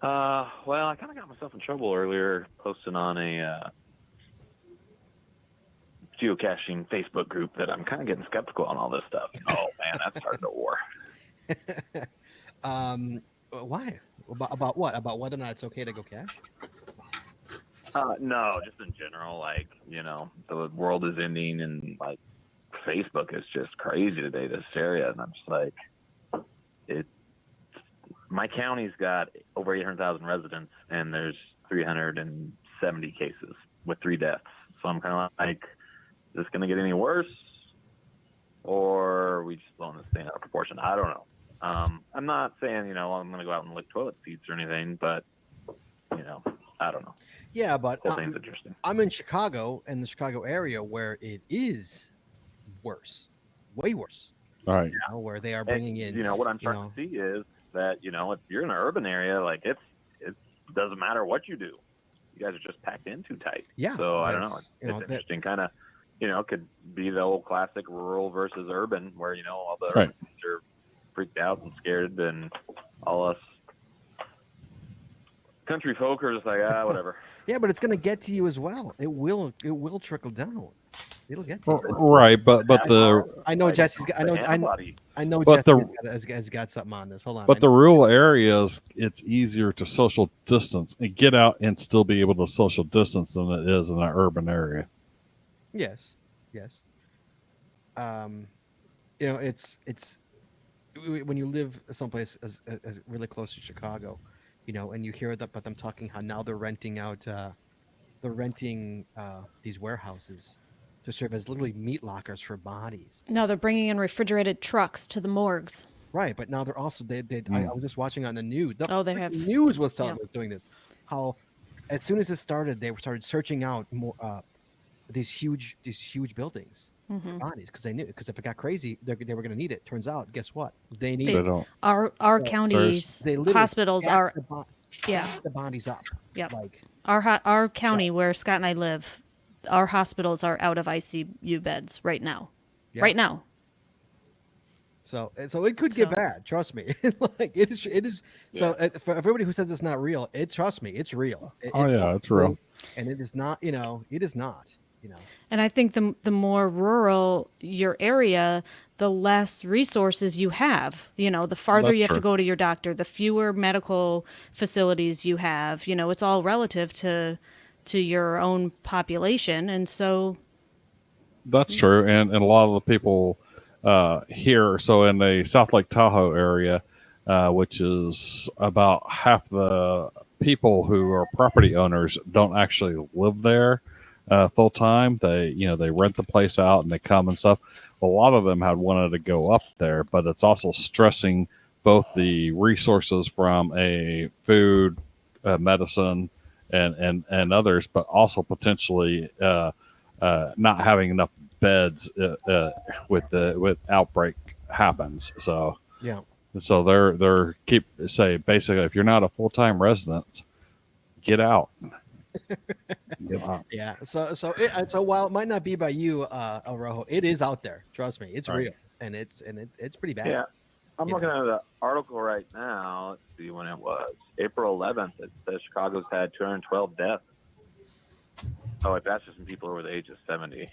S7: Well, I kind of got myself in trouble earlier posting on a geocaching Facebook group that I'm kind of getting skeptical on all this stuff. Oh man, that's starting a war.
S1: Why? About what? About whether or not it's okay to go cache?
S7: No, just in general, like, the world is ending and like Facebook is just crazy today, this area. And I'm just like, my county's got over 800,000 residents and there's 370 cases with 3 deaths. So I'm kind of like, is this going to get any worse? Or are we just blowing this thing out of proportion? I don't know. I'm not saying, I'm going to go out and lick toilet seats or anything, but, I don't know.
S1: Yeah, but
S7: The whole thing's interesting.
S1: I'm in Chicago, in the Chicago area, where it is worse, way worse.
S4: All right.
S1: Where they are bringing in.
S7: What I'm starting to see is that, if you're in an urban area, like it doesn't matter what you do. You guys are just packed in too tight.
S1: Yeah.
S7: So I don't know. It's interesting. Kind of, could be the old classic rural versus urban, where all the
S4: Right.
S7: urbans are freaked out and scared, and all us country folk are just like, whatever.
S1: Yeah, but it's going to get to you as well. It will trickle down. It'll get to you.
S4: Right, but
S1: I know
S7: Like,
S1: Jesse's got.
S7: the antibody.
S1: I know
S4: But
S1: Jesse has got something on this. Hold on.
S4: But the rural areas, it's easier to social distance and get out and still be able to social distance than it is in an urban area.
S1: Yes. It's when you live someplace as really close to Chicago, and you hear that, but them talking how now they're renting these warehouses to serve as literally meat lockers for bodies.
S2: Now they're bringing in refrigerated trucks to the morgues.
S1: Right, but now they're also I was just watching on the news. The
S2: Oh, they have-
S1: news was telling
S2: yeah.
S1: us doing this. How as soon as it started, they started searching out more these huge buildings for
S2: Mhm.
S1: bodies because they knew, because if it got crazy, they were going to need it. Turns out, guess what? They need
S2: They-
S4: They
S1: it.
S4: don't.
S2: Our
S1: So-
S2: county's
S1: They literally
S2: hospitals
S1: stack
S2: are
S1: stack the bodies up.
S2: Yep.
S1: Like
S2: our county where Scott and I live. Our hospitals are out of ICU beds right now.
S1: Yeah.
S2: Right now.
S1: so it could get
S2: So-
S1: bad. Trust me. Like it is. So for everybody who says it's not real, trust me, it's real.
S4: It's real.
S1: And it is not. It is not.
S2: And I think the more rural your area, the less resources you have. The farther
S4: That's
S2: you have to
S4: true.
S2: go to your doctor, the fewer medical facilities you have. It's all relative to your own population, and so
S4: That's true, and a lot of the people here, so in the South Lake Tahoe area, which is about half the people who are property owners don't actually live there full time. They rent the place out and they come and stuff. A lot of them had wanted to go up there, but it's also stressing both the resources from a food, medicine, and others, but also potentially not having enough beds with outbreak happens. So
S1: Yeah.
S4: they're basically, if you're not a full-time resident, get out.
S1: Yeah. So while it might not be by you, El Rojo, it is out there. Trust me, it's
S4: Right.
S1: real, and it's pretty bad.
S7: Yeah. I'm
S1: Yeah.
S7: looking at the article right now. Let's see when it was. April 11th. It says Chicago's had 212 deaths. Oh, that's just from people over the age of 70.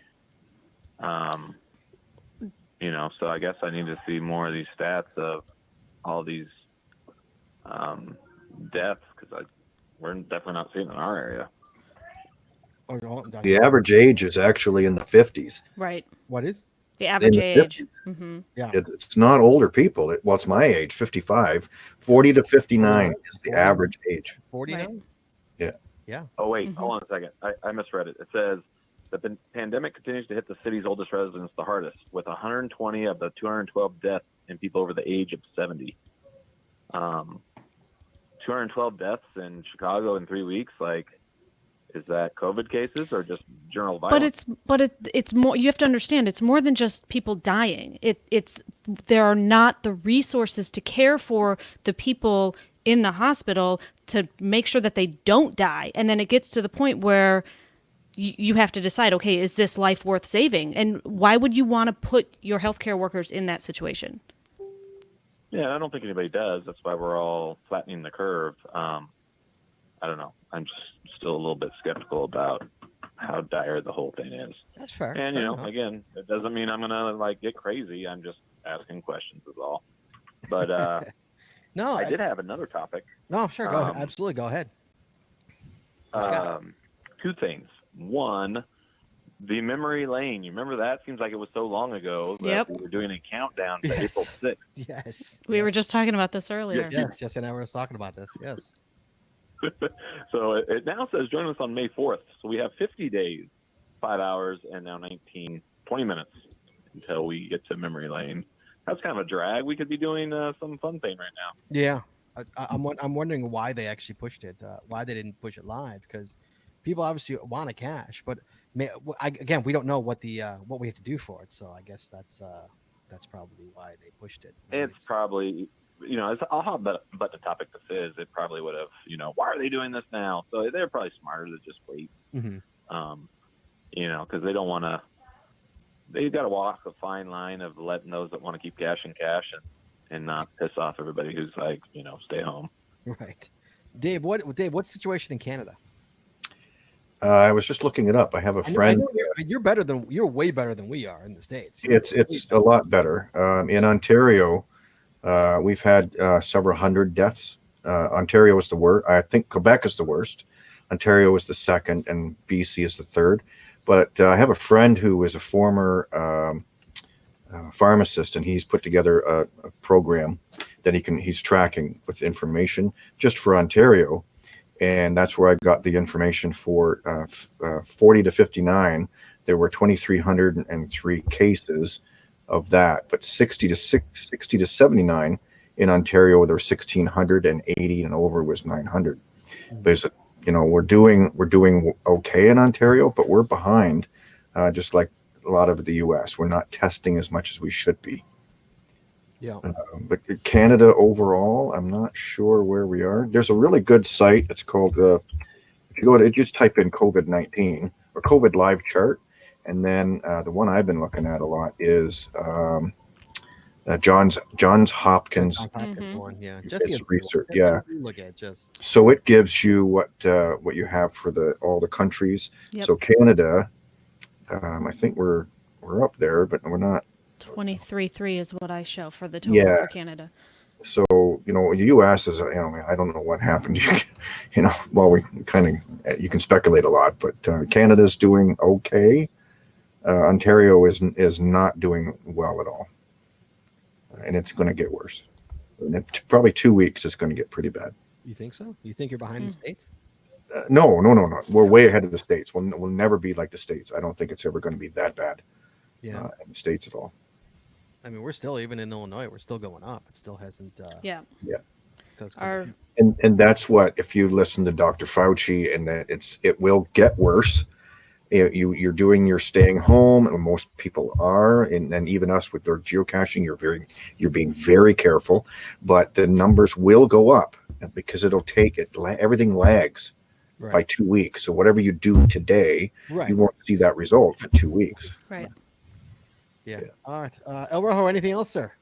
S7: So I guess I need to see more of these stats of all these deaths, because we're definitely not seeing it in our area.
S3: The average age is actually in the 50s.
S2: right.
S1: What is?
S2: The average
S3: the
S2: age.
S3: 50s.
S2: Hmm.
S3: It's not older people. It's my age, 55. 40 to 59 is the average age.
S1: 49.
S7: Oh, wait,
S2: Mhm.
S7: hold on a second. I misread it. It says that the pandemic continues to hit the city's oldest residents the hardest, with 120 of the 212 deaths in people over the age of 70. 212 deaths in Chicago in 3 weeks. Like, is that COVID cases or just general violence?
S2: It's more. You have to understand, it's more than just people dying. It's there are not the resources to care for the people in the hospital to make sure that they don't die, and then it gets to the point where you have to decide, okay, is this life worth saving? And why would you want to put your healthcare workers in that situation?
S7: Yeah, I don't think anybody does. That's why we're all flattening the curve. I don't know. I'm just still a little bit skeptical about how dire the whole thing is.
S1: That's fair.
S7: And
S1: Fair
S7: you know,
S1: enough.
S7: again, it doesn't mean I'm gonna like get crazy. I'm just asking questions is all. But
S1: No,
S7: I did have another topic.
S1: No, sure. Go ahead.
S7: Um,
S1: Absolutely. Go ahead. What you got?
S7: Two things. One, the memory lane. You remember that? Seems like it was so long ago that
S2: Yep.
S7: we were doing a countdown to
S1: Yes.
S7: April 6th.
S1: Yes.
S2: We were just talking about this earlier.
S1: Yes. Just an hour was talking about this. Yes.
S7: So it now says join us on May 4th. So we have 50 days, 5 hours, and now 20 minutes until we get to memory lane. That's kind of a drag. We could be doing some fun thing right now.
S1: Yeah. I'm wondering why they actually pushed it. Why they didn't push it live? Because people obviously want to cash, but again, we don't know what the what we have to do for it. So I guess that's probably why they pushed it.
S7: It's probably, you know, I'll have but the topic to Fizz. It probably would have, you know, why are they doing this now? So they're probably smarter to just wait.
S1: Mhm.
S7: You know, because they don't want to. They've got to walk a fine line of letting those that want to keep cashing cash and not piss off everybody who's like, you know, stay home.
S1: Right. Dave, what's the situation in Canada?
S3: I was just looking it up. I have a
S1: I
S3: friend.
S1: know you're way better than we are in the States.
S3: It's a lot better. In Ontario, we've had several hundred deaths. Ontario is the worst. I think Quebec is the worst. Ontario is the second, and BC is the third. But I have a friend who is a former pharmacist, and he's put together a program that he's tracking with information just for Ontario, and that's where I got the information for 40 to 59. There were 2,303 cases of that, but 60 to 79 in Ontario, there were 1,680, and over was 900. There's a we're doing okay in Ontario, but we're behind, just like a lot of the U.S. We're not testing as much as we should be.
S1: Yeah.
S3: But Canada overall, I'm not sure where we are. There's a really good site. It's called, if you go to, just type in COVID-19 or COVID live chart. And then the one I've been looking at a lot is Johns Hopkins.
S1: One, yeah.
S3: It's research, yeah.
S1: Look at just.
S3: So it gives you what you have for all the countries.
S2: Yep.
S3: So Canada, I think we're up there, but we're not.
S2: 23.3 is what I show for the total
S3: Yeah.
S2: for Canada.
S3: So the U.S. is, I don't know what happened. Well, we kind of, you can speculate a lot, but Canada's doing okay. Ontario is not doing well at all, and it's going to get worse. In probably 2 weeks, it's going to get pretty bad.
S1: You think so? You think you're behind the States?
S3: No. We're way ahead of the States. We'll never be like the States. I don't think it's ever going to be that bad.
S1: Yeah.
S3: In the States at all.
S1: I mean, we're still, even in Illinois, we're still going up. It still hasn't.
S2: Yeah.
S1: So it's
S2: Our
S3: And that's what, if you listen to Dr. Fauci, and that it will get worse. You're doing your staying home, and most people are, and even us with their geocaching, you're being very careful, but the numbers will go up because it'll take it. Everything lags by 2 weeks. So whatever you do today,
S1: Right.
S3: you won't see that result for 2 weeks.
S2: right.
S1: Yeah. All right. El Rojo, anything else, sir?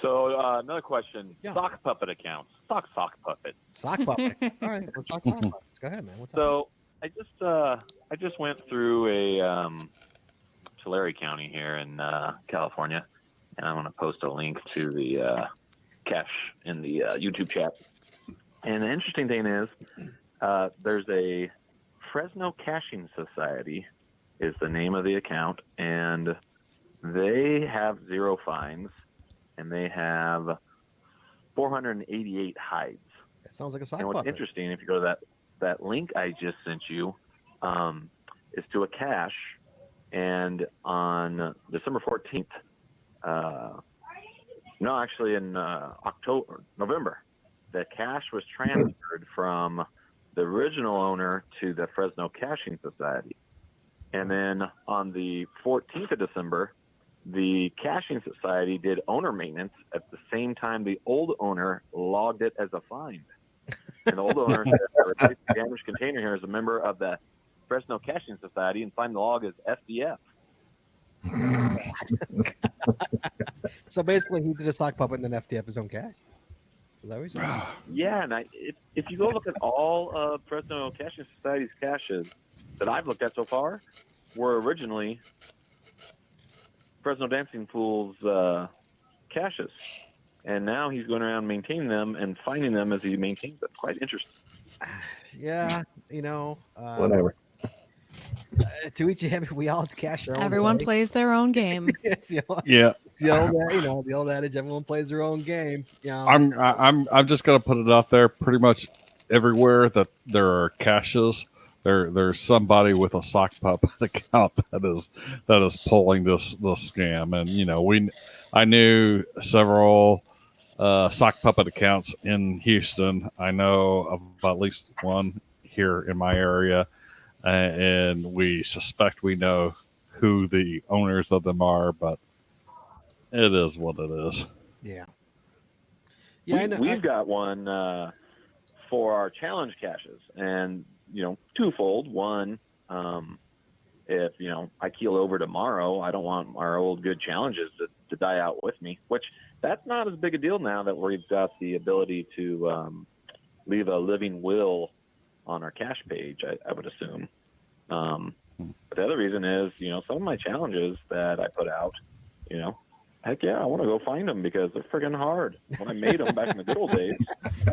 S7: So another question:
S1: Yeah.
S7: sock puppet accounts. Sock puppet.
S1: Sock puppet. All right. Let's talk sock puppets. Go ahead, man. What's up?
S7: So I just went through a Tulare County here in California, and I'm going to post a link to the cache in the YouTube chat. And the interesting thing is, there's a Fresno Caching Society is the name of the account, and they have 0 fines, and they have 488 hides.
S1: That sounds like a sock
S7: And what's
S1: puppet.
S7: interesting, if you go to that link I just sent you, is to a cache, and on December 14th, in November, the cache was transferred from the original owner to the Fresno Caching Society. And then on the 14th of December, the Caching Society did owner maintenance at the same time the old owner logged it as a find. And the old owner said, "I replaced the damaged container here as a member of the Fresno Caching Society and signed the log as FDF."
S1: So basically, he did a sock puppet and then FDF his own cash. Is that what you're saying?
S7: Yeah, and if you go look at all of Fresno Caching Society's caches that I've looked at so far, were originally Fresno Dancing Pool's caches. And now he's going around maintaining them and finding them as he maintains them. Quite interesting.
S1: Yeah,
S3: Whatever.
S1: to each him, we all cash our own.
S2: Everyone
S1: way.
S2: plays their own game.
S1: It's the old,
S4: Yeah,
S1: the old, the old adage. Everyone plays their own game. Yeah.
S4: I'm just gonna put it out there. Pretty much everywhere that there are caches, there's somebody with a sock puppet account that is pulling this scam. And I knew several sock puppet accounts in Houston. I know of at least one here in my area, and we suspect we know who the owners of them are, but it is what it is.
S1: Yeah. Yeah, I know.
S7: We've got one for our challenge caches, and twofold. One, if I keel over tomorrow, I don't want our old good challenges to die out with me. Which that's not as big a deal now that we've got the ability to leave a living will on our cache page. I would assume. But the other reason is, some of my challenges that I put out, heck yeah, I want to go find them because they're friggin' hard. When I made them back in the good old days,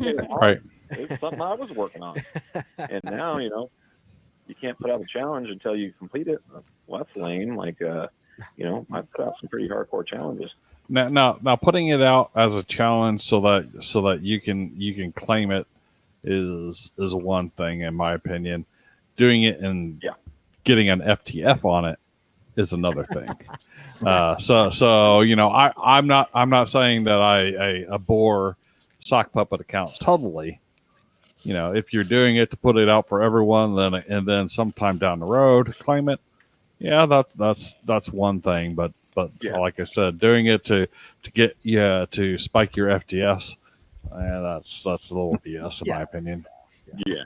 S7: they were hard.
S4: Right.
S7: It's something I was working on. And now, you can't put out a challenge until you complete it. Well, that's lame. Like, I put out some pretty hardcore challenges.
S4: Now, putting it out as a challenge so that you can claim it is one thing, in my opinion. Doing it and getting an FTF on it is another thing. I'm not saying that I abhor sock puppet accounts totally. If you're doing it to put it out for everyone, then sometime down the road claim it, yeah, that's one thing. But like I said, doing it to get to spike your FTS, that's a little BS in my opinion.
S7: Yeah.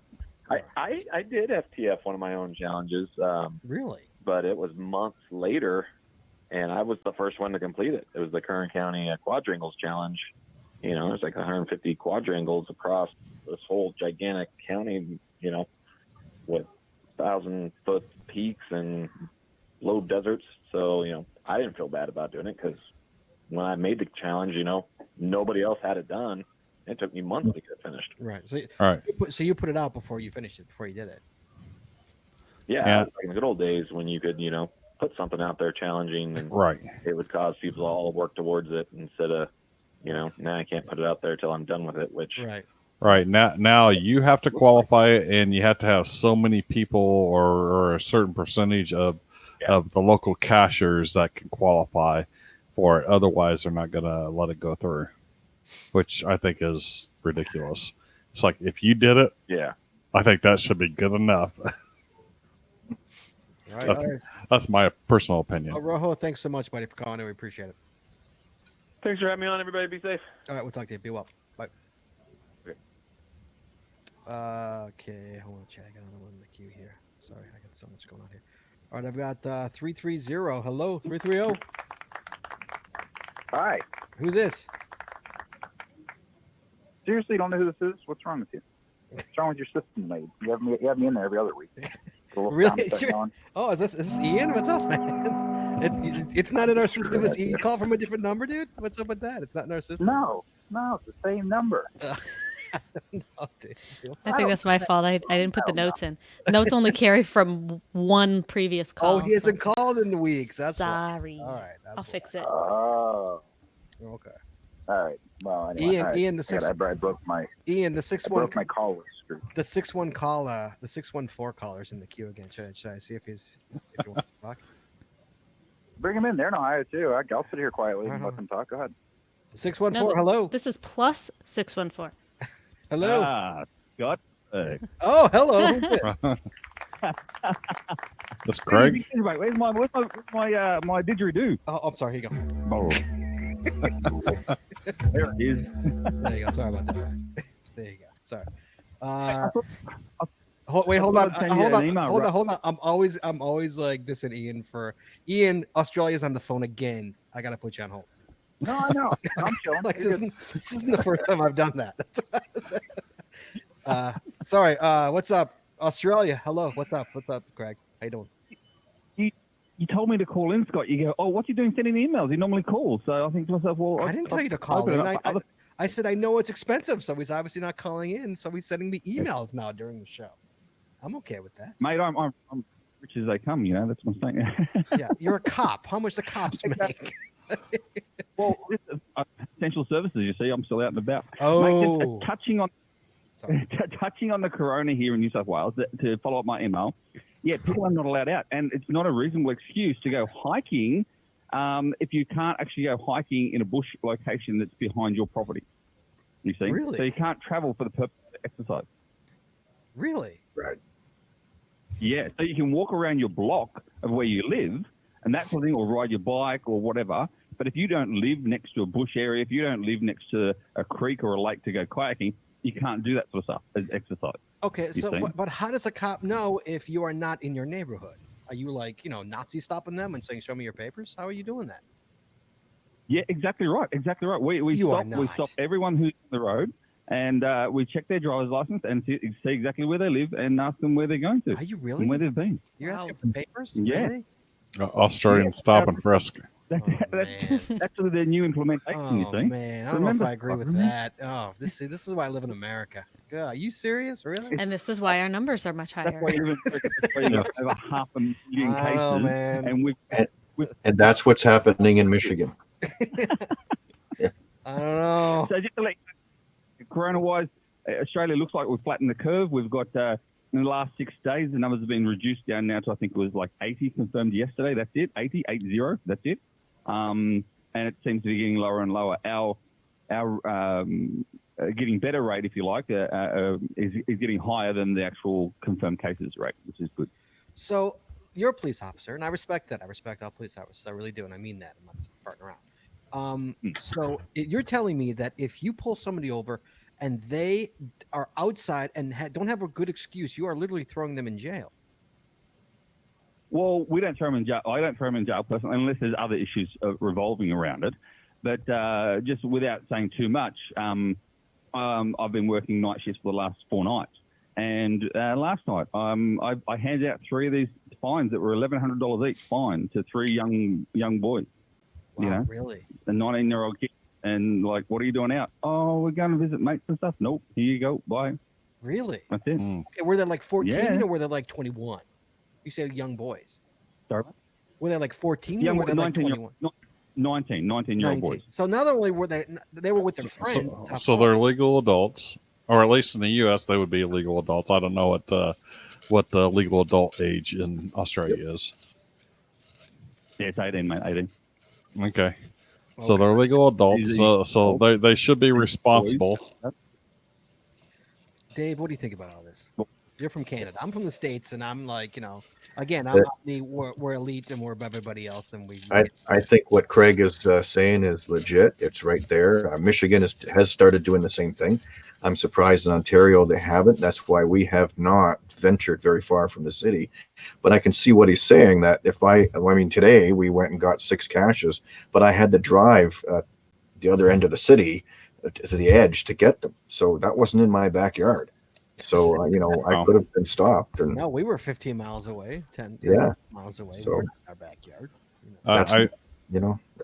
S7: I did FTF one of my own challenges.
S1: Really?
S7: But it was months later, and I was the first one to complete it. It was the Kern County Quadrangles Challenge. There's like 150 quadrangles across this whole gigantic county, with 1,000-foot peaks and low deserts. So, I didn't feel bad about doing it because when I made the challenge, nobody else had it done. It took me months to get it finished.
S1: Right.
S4: All right.
S1: So you put it out before you finished it, before you did it.
S7: Yeah. Like in the good old days when you could, put something out there challenging and
S4: Right.
S7: it would cause people to all work towards it instead of, now I can't put it out there till I'm done with it, which
S4: Right. Now you have to qualify it, and you have to have so many people or a certain percentage of the local cashers that can qualify for it. Otherwise, they're not going to let it go through, which I think is ridiculous. It's like, if you did it, I think that should be good enough. That's my personal opinion.
S1: Rojo, thanks so much, buddy, for calling in. We appreciate it.
S7: Thanks for having me on, everybody. Be safe.
S1: All right, we'll talk to you. Be well. Bye.
S7: Okay.
S1: Okay, hold on, chat. I got another one in the queue here. Sorry, I got so much going on here. All right, I've got 330. Hello, 330.
S8: Hi.
S1: Who's this?
S8: Seriously, don't know who this is? What's wrong with you? What's wrong with your system, mate? You have me in there every other week.
S1: Really? Oh, is this Ian? What's up, man? It's not in our system. You call from a different number, dude? What's up with that? It's not in our system.
S8: No, it's the same number.
S2: I think that's my fault. I didn't put the notes in. Notes only carry from one previous call.
S1: Oh, he hasn't called in the weeks. That's
S2: sorry.
S1: Why. All right,
S2: I'll fix it.
S8: Oh,
S1: okay.
S8: All right. Well, anyway,
S1: Ian, the 6.
S8: I broke my.
S1: Ian, the 6-1.
S8: Broke my call list.
S1: The 6-1 caller, the 614 caller's in the queue again. Should I see if he wants to talk?
S8: Bring him in. They're in Ohio too. I'll sit here quietly and let them talk. Go ahead.
S1: 614. Hello.
S2: This is plus 614.
S1: Hello.
S9: Scott.
S1: Oh, hello.
S4: That's Craig.
S9: Where's my didgeridoo?
S1: Oh, I'm sorry. Here you go.
S9: Oh. There it is.
S1: There you go. Sorry about that. There you go. Sorry. Wait, hold on. Hold on. I'm always like this and Ian. Australia's on the phone again. I gotta put you on hold.
S8: No, I know. I'm chilling.
S1: Like this isn't the first time I've done that. That's what I was saying. Sorry. What's up, Australia? Hello. What's up? What's up, Craig? How you doing?
S9: You told me to call in, Scott. You go, oh, what you doing sending the emails? You normally call. So I think to myself, well,
S1: I didn't tell you to call
S9: open it
S1: in.
S9: up for other-
S1: I said I know it's expensive, so he's obviously not calling in. So he's sending me emails now during the show. I'm okay with that.
S9: mate, I'm rich as they come. You know, that's what I'm saying.
S1: Yeah, you're a cop. How much do cops make?
S9: Well, this is, essential services. You see, I'm still out and about.
S1: Oh,
S9: Mate, just, touching on
S1: sorry.
S9: touching on the corona here in New South Wales, to follow up my email, yeah, people are not allowed out, and it's not a reasonable excuse to go hiking if you can't actually go hiking in a bush location that's behind your property. You see,
S1: Really?
S9: so you can't travel for the purpose of exercise.
S1: Really?
S3: Right.
S9: Yeah, so you can walk around your block of where you live and that sort of thing, or ride your bike or whatever. But if you don't live next to a bush area, if you don't live next to a creek or a lake to go kayaking, you can't do that sort of stuff as exercise.
S1: Okay,
S9: You
S1: so
S9: see?
S1: but how does a cop know if you are not in your neighborhood? Are you like, Nazi stopping them and saying, "Show me your papers"? How are you doing that?
S9: Yeah, exactly right. Exactly right. We
S1: You are
S9: stop
S1: not.
S9: everyone who's on the road, and we check their driver's license and see exactly where they live and ask them where they're going to
S1: Are you
S9: and
S1: really?
S9: where they've been.
S1: You're
S2: Wow.
S1: asking for papers?
S9: Yeah.
S1: Really?
S4: Australian
S9: Yeah.
S4: stop and frisk.
S9: That's,
S1: Oh,
S9: that's,
S1: man.
S9: that's sort of their new implementation, you
S1: Oh
S9: see.
S1: man, I don't
S9: Remember-
S1: know if I agree with
S9: remember-
S1: that. Oh, this is why I live in America. God, are you serious? Really?
S2: And this is why our numbers are much
S9: That's
S2: higher.
S9: why you have over 500,000
S1: I don't know,
S9: cases,
S1: man.
S9: and we've
S3: And that's what's happening in Michigan.
S1: I don't know.
S9: So just to let you know, corona-wise, Australia looks like we've flattened the curve. We've got in the last 6 days, the numbers have been reduced down now to I think it was like 80 confirmed yesterday. That's it, 80. That's it. And it seems to be getting lower and lower. Our getting better rate, if you like, is getting higher than the actual confirmed cases rate, which is good.
S1: So you're a police officer, and I respect that. I respect all police officers. I really do, and I mean that. I'm not just farting around. So you're telling me that if you pull somebody over and they are outside and don't have a good excuse, you are literally throwing them in jail.
S9: Well, we don't throw them in jail. I don't throw them in jail personally, unless there's other issues revolving around it. But just without saying too much, I've been working night shifts for the last 4 nights. And last night, I handed out 3 of these fines that were $1,100 each, fine to 3 young boys.
S1: Wow,
S9: You know?
S1: really?
S9: A 19-year-old kid. And like, what are you doing out? Oh, we're going to visit mates and stuff. Nope. Here you go. Bye.
S1: Really?
S9: That's it.
S1: Okay, were they like 14
S9: Yeah.
S1: or were they like 21? You say young boys.
S9: Sorry?
S1: Were they like 14
S9: Young
S1: or were they like
S9: 19-year-old
S1: 21?
S9: 19-year-old boys.
S1: So not only were they were with their friend.
S4: So they're legal adults, or at least in the U.S. they would be legal adults. I don't know what the legal adult age in Australia is.
S9: Yeah, it's 18, mate. 18.
S4: Okay. So they're legal adults, so they should be responsible.
S1: Dave, what do you think about all this? You're from Canada. I'm from the States, and I'm like, again, we're elite and we're above everybody else. And
S3: I think what Craig is saying is legit. It's right there. Michigan has started doing the same thing. I'm surprised in Ontario they haven't. That's why we have not ventured very far from the city. But I can see what he's saying, that today we went and got 6 caches, but I had to drive the other end of the city to the edge to get them. So that wasn't in my backyard. So, I could have been stopped. And
S1: no, we were 15 miles away, 10 miles away.
S3: So-
S1: we were in our backyard.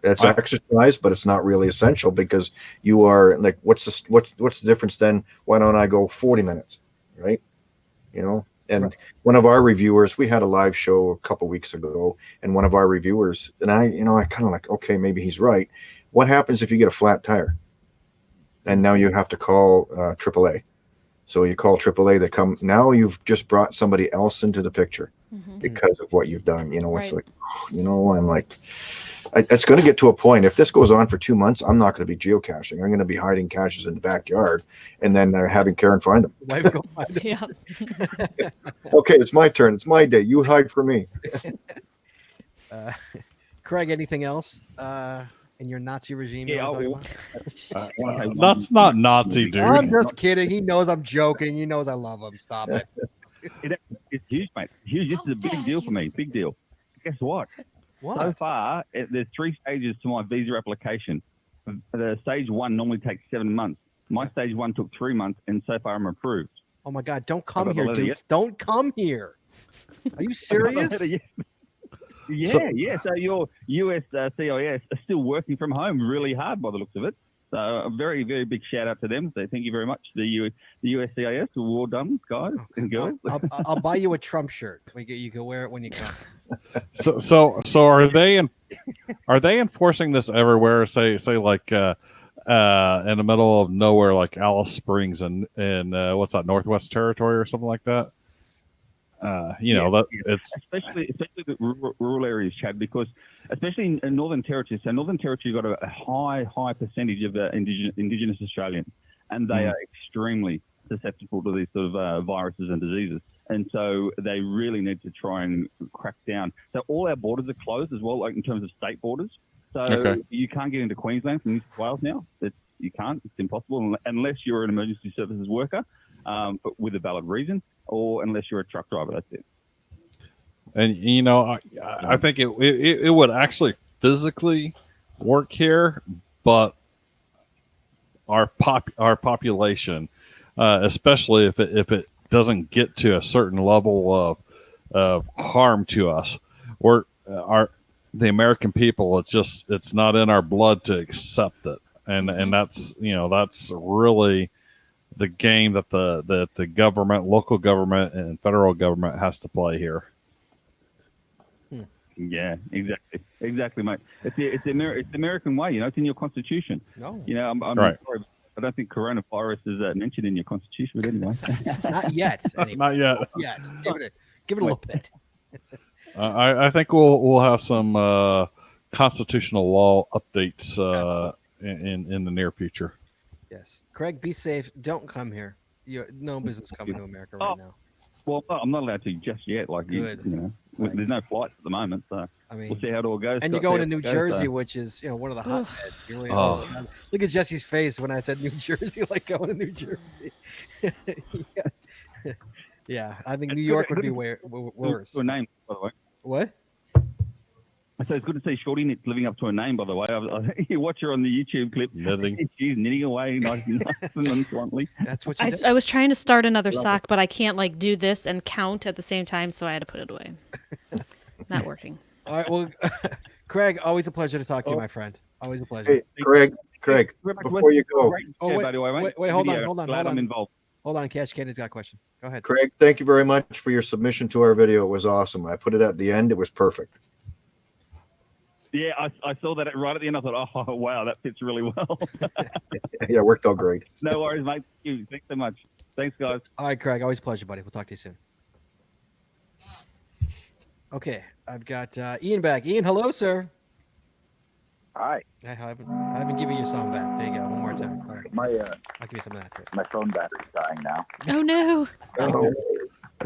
S3: That's exercise, but it's not really essential because you are like, what's the difference then? Why don't I go 40 minutes? Right. And one of our reviewers, we had a live show a couple weeks ago, and one of our reviewers, and I kind of like, okay, maybe he's right. What happens if you get a flat tire? And now you have to call AAA. So you call AAA, they come. Now you've just brought somebody else into the picture because of what you've done. It's
S2: Right.
S3: like, I'm like, it's going to get to a point. If this goes on for 2 months, I'm not going to be geocaching. I'm going to be hiding caches in the backyard and then having Karen find them.
S1: Wife go find it.
S2: Yeah.
S3: Okay, it's my turn. It's my day. You hide for me.
S1: Craig, anything else in your Nazi regime? you
S9: Yeah,
S1: wanna
S9: I'll-
S1: talk
S9: I wanna say one
S4: That's not Nazi, dude.
S1: about? I'm just kidding. He knows I'm joking. He knows I love him. Stop it.
S9: It's huge, mate. Huge. This is a big deal for me. Big deal. Guess what? So
S1: What?
S9: far, there's 3 stages to my visa application. the stage 1 normally takes 7 months. My stage 1 took 3 months, and so far I'm approved.
S1: Oh my God! Don't
S9: I
S1: come
S9: got the
S1: here,
S9: letter
S1: Dukes. Don't come here. Are you serious?
S9: Yeah,
S4: So-
S9: yeah. So your US CIS are still working from home really hard by the looks of it. So a very, very big shout out to them. So thank you very much, the US CIS. Well done, guys and girls.
S1: I'll buy you a Trump shirt. You can wear it when you come.
S4: So are they enforcing this everywhere? Say like in the middle of nowhere, like Alice Springs and what's that, Northwest Territory or something like that? That it's
S9: especially the rural areas, Chad, because especially in Northern Territory. So Northern Territory got a high percentage of indigenous Australians, and they are extremely susceptible to these sort of viruses and diseases. And so they really need to try and crack down. So all our borders are closed as well, like in terms of state borders. So
S4: Okay.
S9: you can't get into Queensland from New South Wales now. You can't. It's impossible unless you're an emergency services worker, but with a valid reason, or unless you're a truck driver. That's it.
S4: and I think it would actually physically work here, but our population, especially if it doesn't get to a certain level of harm to us, the American people, it's not in our blood to accept it, and that's really the game that the government, local government, and federal government has to play here.
S9: Yeah, exactly, mate. It's the American way. It's in your constitution.
S1: No,
S9: I'm
S4: Right.
S9: sorry, I don't think coronavirus is mentioned in your constitution, but anyway.
S1: not yet. Anyway.
S4: Not yet.
S1: Not yet. Give it a little bit.
S4: I think we'll have some constitutional law updates in the near future.
S1: Yes, Craig, be safe. Don't come here. No business coming to America right now.
S9: Well, I'm not allowed to just yet. Like
S1: Good.
S9: There's no flights at the moment, so
S1: I mean,
S9: we'll see how it all goes.
S1: and you're going to New Jersey, which is one of the
S2: Ugh.
S1: hotbeds. You really
S4: Oh.
S1: look at Jesse's face when I said New Jersey, like going to New Jersey. Yeah, I think New York would be worse.
S9: To a name, by the way.
S1: What?
S9: So it's good to see Shorty Knit's living up to a name, by the way. You watch her on the YouTube clip.
S4: Knitting.
S9: She's knitting away nice and nonchalantly.
S1: That's what you did.
S2: I was trying to start another
S9: Love
S2: sock, but I can't do this and count at the same time, so I had to put it away. Not working.
S1: All right. Well, Craig, always a pleasure to talk to you, my friend. Always a pleasure.
S3: Hey, Craig, before you go,
S9: Great
S1: Oh,
S9: show,
S1: wait,
S9: by the way, mate.
S1: wait, hold on,
S9: Video.
S1: hold on,
S9: Glad
S1: hold
S9: I'm
S1: on.
S9: involved.
S1: Hold on, Cash Candy's got a question. Go ahead.
S3: Craig, thank you very much for your submission to our video. It was awesome. I put it at the end. It was perfect.
S9: Yeah, I saw that right at the end. I thought, oh, wow, that fits really well.
S3: Yeah, it worked out great.
S9: No worries, mate. Thank you. Thanks so much. Thanks, guys.
S1: All right, Craig. Always a pleasure, buddy. We'll talk to you soon. Okay, I've got Ian back. Ian, hello, sir.
S8: Hi.
S1: I haven't given you some back. There you go. One more time. All right,
S8: My
S1: I'll give you some of that too.
S8: my phone battery's dying now.
S2: Oh no!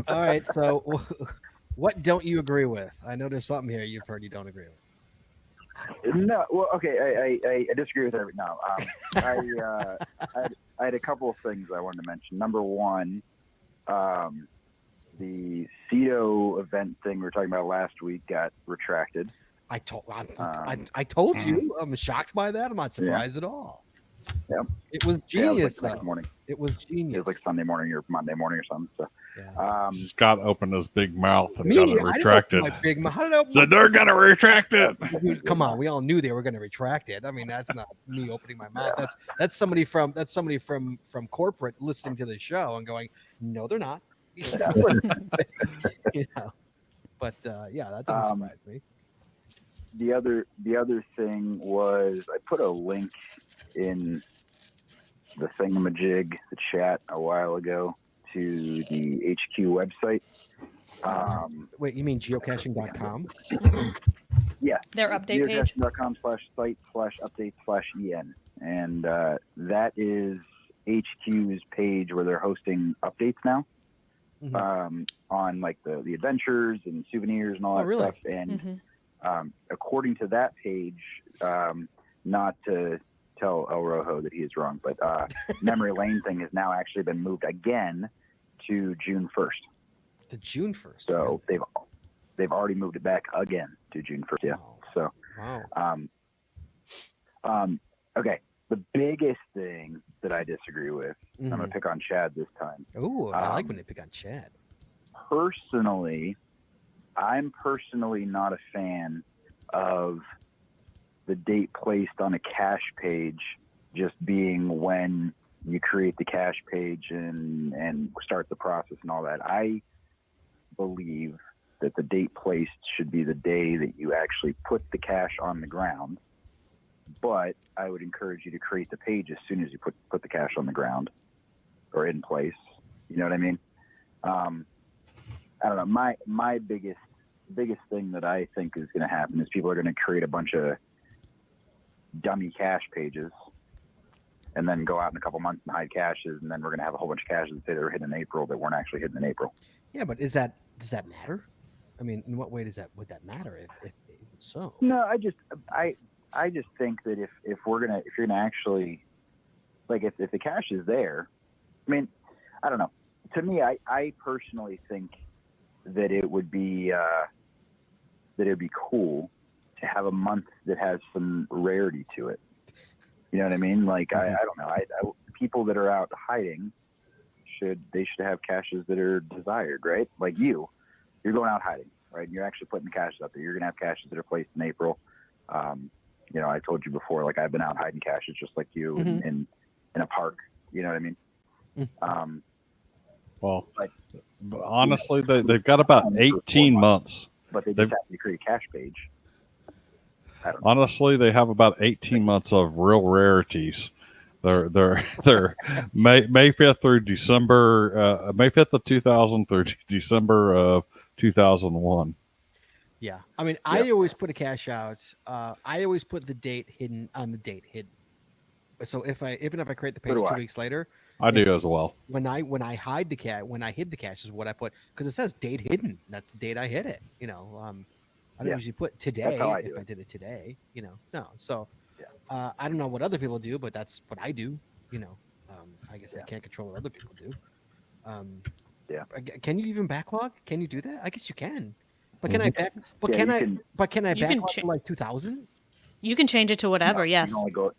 S1: All right. So, what don't you agree with? I know there's something here you've heard you don't agree with.
S8: No, well, okay, I disagree with every. No, I had a couple of things I wanted to mention. Number one, the CETO event thing we were talking about last week got retracted.
S1: I told you. I'm shocked by that. I'm not surprised at all.
S8: Yep.
S1: It was
S8: Yeah, it was
S1: genius.
S8: like next
S1: though.
S8: morning.
S1: It was genius.
S8: It was like Sunday morning or Monday morning or something. So,
S1: Yeah.
S4: Scott opened his big mouth and
S1: Me?
S4: got
S1: I
S4: it
S1: didn't open
S4: retracted.
S1: my big mouth. How did I open
S4: So they're gonna retract it.
S1: Dude, come on, we all knew they were going to retract it. I mean, that's not me opening my mouth. That's somebody from corporate listening to the show and going, "No, they're not." You know. But yeah, that doesn't surprise me.
S8: the other thing was I put a link in the thingamajig, the chat a while ago to the HQ website.
S1: Wait, you mean geocaching.com?
S8: Yeah.
S2: Their update page.
S8: geocaching.com/site/updates/en. And that is HQ's page where they're hosting updates now.
S1: Mhm.
S8: On like the adventures and souvenirs and all
S1: Oh,
S8: that
S1: really?
S8: stuff. And
S2: Mhm.
S8: according to that page, not to tell El Rojo that he is wrong, but Memory Lane thing has now actually been moved again to June 1st.
S1: To June 1st.
S8: So they've already moved it back again to June 1st. Yeah.
S1: Wow.
S8: So
S1: Wow.
S8: Okay. The biggest thing that I disagree with, I'm going
S1: Mhm.
S8: to pick on Chad this time.
S1: Ooh, I like
S8: Um,
S1: when they pick on Chad.
S8: Personally, I'm personally not a fan of the date placed on a cache page just being when you create the cache page and start the process and all that. I believe that the date placed should be the day that you actually put the cache on the ground. But I would encourage you to create the page as soon as you put the cache on the ground or in place. You know what I mean? I don't know. My biggest thing that I think is going to happen is people are going to create a bunch of dummy cache pages and then go out in a couple months and hide caches, and then we're going to have a whole bunch of caches that say they were hidden in April that weren't actually hidden in April.
S1: Yeah, but does that matter? I mean, in what way would that matter if so?
S8: No, I just think that if you're gonna actually, like, if the cache is there, I mean, I don't know. To me, I personally think that it would be cool to have a month that has some rarity to it. You know what I mean? Like, I don't know. I people that are out hiding should have caches that are desired, right? Like you're going out hiding, right? And you're actually putting the caches up there. You're gonna have caches that are placed in April. You know, I told you before, like, I've been out hiding caches just like you in a park. You know what I mean?
S4: Well,
S8: But-
S4: honestly, they've got about 18 months.
S8: But they just have to create a cache page. I don't know.
S4: Honestly, they have about 18 months of real rarities. They're May 5th through December, May 5th of 2000 through December of 2001.
S1: Yeah, I mean, I always put a cache out. I always put the date hidden on the date hidden. So even if I create the page
S8: So do
S1: 2
S8: I.
S1: weeks later,
S4: I do as well.
S1: when I hide the when I hid the cache is what I put, because it says date hidden. That's the date I hid it. You know, I don't
S8: Yeah.
S1: usually put today
S8: how I
S1: if
S8: do
S1: I
S8: it.
S1: did it today. You know, no. So
S8: Yeah.
S1: I don't know what other people do, but that's what I do. You know, I guess I
S8: Yeah.
S1: can't control what other people do.
S8: Yeah.
S1: Can you even backlog? Can you do that? I guess you can. But can I
S8: Mm-hmm.
S1: back? But
S8: Yeah,
S1: can
S8: you
S1: I?
S8: can-
S1: But can I
S2: You can
S1: backlog
S2: cha-
S1: to like 2000?
S2: You can change it to whatever.
S8: You
S2: Yes.
S8: can only go.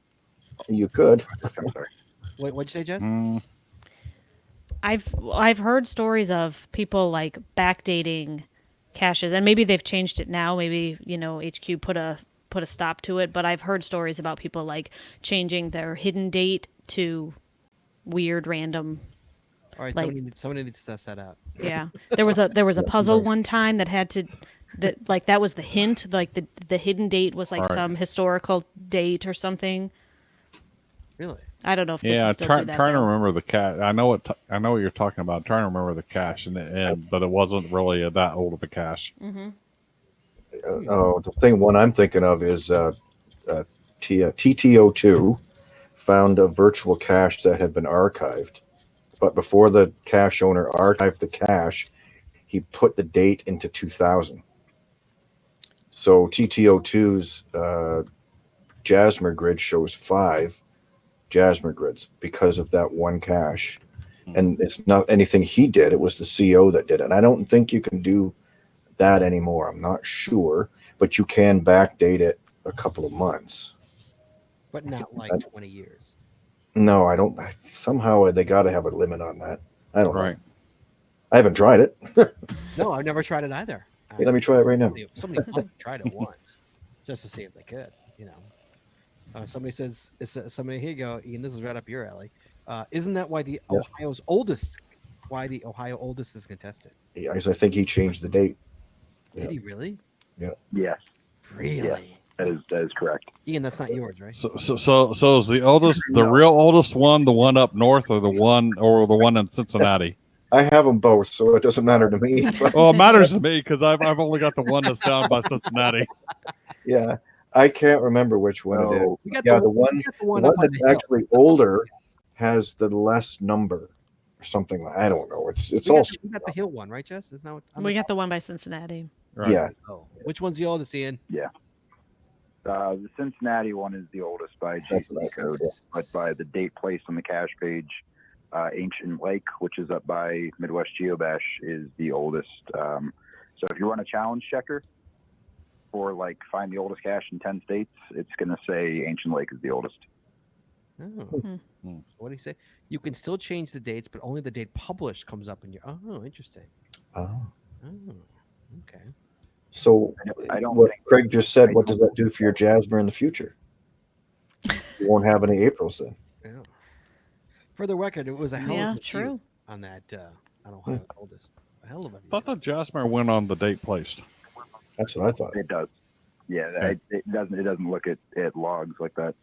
S3: You could.
S8: I'm sorry.
S1: What'd you say, Jess?
S4: Mm,
S2: I've heard stories of people like backdating caches, and maybe they've changed it now. Maybe HQ put a stop to it. But I've heard stories about people like changing their hidden date to weird random.
S1: All right,
S2: like-
S1: somebody needs to test that out.
S2: Yeah, there was a puzzle one time that had to that was the hint, like the hidden date was like
S4: Right.
S2: some historical date or something.
S1: Really?
S2: I don't know if they
S4: yeah,
S2: can still
S4: trying
S2: do that.
S4: to
S2: though.
S4: remember the cache. I know what you're talking about. I'm trying to remember the cache, but it wasn't really that old of a cache.
S2: Mm-hmm.
S3: The one I'm thinking of is TTO2 found a virtual cache that had been archived. But before the cache owner archived the cache, he put the date into 2000. So TTO2's Jasmer grid shows 5 Jasmer grids because of that one cache. And it's not anything he did. It was the CO that did it. And I don't think you can do that anymore. I'm not sure, but you can backdate it a couple of months.
S1: But not like 20 years.
S3: No, I don't. Somehow they got to have a limit on that. I don't
S4: Right.
S3: know. I haven't tried it.
S1: No, I've never tried it either.
S3: Hey, let me try it right now.
S1: Somebody tried it once, just to see if they could. You know, somebody says, "Somebody here you go, Ian. This is right up your alley." Isn't that why the Ohio's oldest? Why the Ohio oldest is contested?
S3: Yeah, I think he changed the date.
S1: Did he really?
S8: Yes,
S1: Really?
S8: that is correct.
S1: Ian, that's not yours, right?
S4: So is the oldest, the real oldest one, the one up north, or the one in Cincinnati?
S3: I have them both, so it doesn't matter to me.
S4: Well, it matters to me because I've only got the one that's down by Cincinnati.
S3: Yeah, I can't remember which one it is.
S8: No,
S1: We got
S3: Yeah,
S1: the
S3: the one,
S1: we got the
S3: the
S1: one
S3: one
S1: up on
S3: that's
S1: the hill.
S3: actually older has the less number or something. I don't know. It's all
S1: We got the hill one, right, Jess? Isn't that what? on
S2: We
S1: the
S2: got
S1: top?
S2: the one by Cincinnati.
S4: Right.
S3: yeah.
S1: Oh, which one's the oldest, Ian?
S8: the Cincinnati one is the oldest by
S3: That's what I
S8: GC code, but by the date placed on the cache page, Ancient Lake, which is up by Midwest Geobash, is the oldest. So if you run a challenge checker for like find the oldest cache in 10 states, it's going to say Ancient Lake is the oldest.
S1: Oh.
S2: Hmm.
S1: What do you say? You can still change the dates, but only the date published comes up in your. Oh, interesting.
S3: Oh.
S1: Oh, okay.
S3: So,
S8: I don't
S3: what
S8: think-
S3: Craig just said,
S8: I
S3: what does
S8: don't-
S3: that do for your Jasmer in the future? You won't have any Aprils then.
S1: Yeah. For the record, it was a hell
S2: Yeah,
S1: of a feud
S2: true.
S1: on that on Ohio's oldest. A hell of a
S4: I
S1: feud.
S4: thought the Jasmer went on the date placed.
S3: That's what I thought.
S8: It does. Yeah,
S4: Okay.
S8: it doesn't. It doesn't look at logs like that.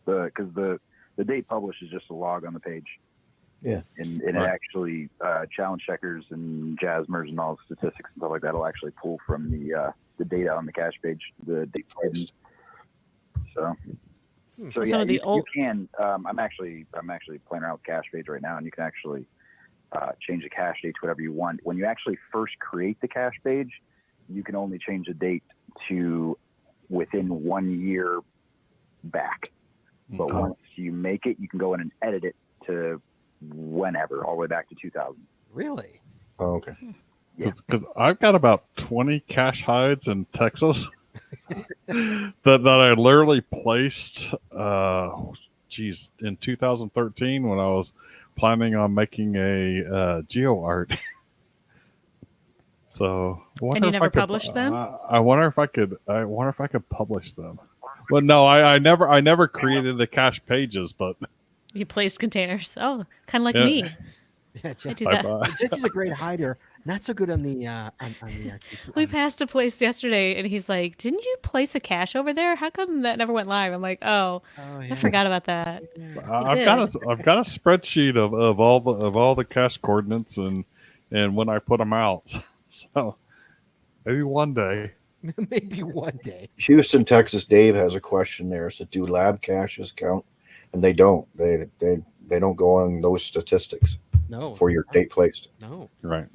S8: Because the date published is just a log on the page.
S3: Yeah.
S8: And
S4: Right.
S8: it actually challenge checkers and Jasmers and all the statistics and stuff like that will actually pull from the data on the cache page, the date placed. So. So
S2: Some
S8: yeah,
S2: of the
S8: you
S2: old-
S8: can. I'm actually playing around with cache page right now, and you can actually change the cache date to whatever you want. When you actually first create the cache page, you can only change the date to within 1 year back. But
S3: Oh.
S8: once you make it, you can go in and edit it to whenever, all the way back to 2000.
S1: Really?
S3: Oh, okay.
S8: Yeah.
S4: Because I've got about 20 cache hides in Texas that I literally placed, in 2013 when I was planning on making a geo art. So,
S2: And you never published them?
S4: I wonder if I could. I wonder if I could publish them. Well, no, I never created the cache pages, but
S2: You placed containers. Oh, kind of like
S4: Yeah.
S2: me.
S1: Yeah,
S2: I
S1: Jess,
S2: do that.
S1: Jesse's a great hider. Not so good on the
S2: We passed a place yesterday, and he's like, "Didn't you place a cache over there? How come that never went live?" I'm like, "Oh,
S1: Oh
S2: I
S1: yeah.
S2: forgot about that."
S4: I've got a spreadsheet of all the cache coordinates and when I put them out. So maybe one day.
S1: Maybe one day.
S3: Houston, Texas. Dave has a question there. So, do lab caches count? And they don't. They don't go on those statistics
S1: No.
S3: for your date placed.
S1: No.
S4: Right.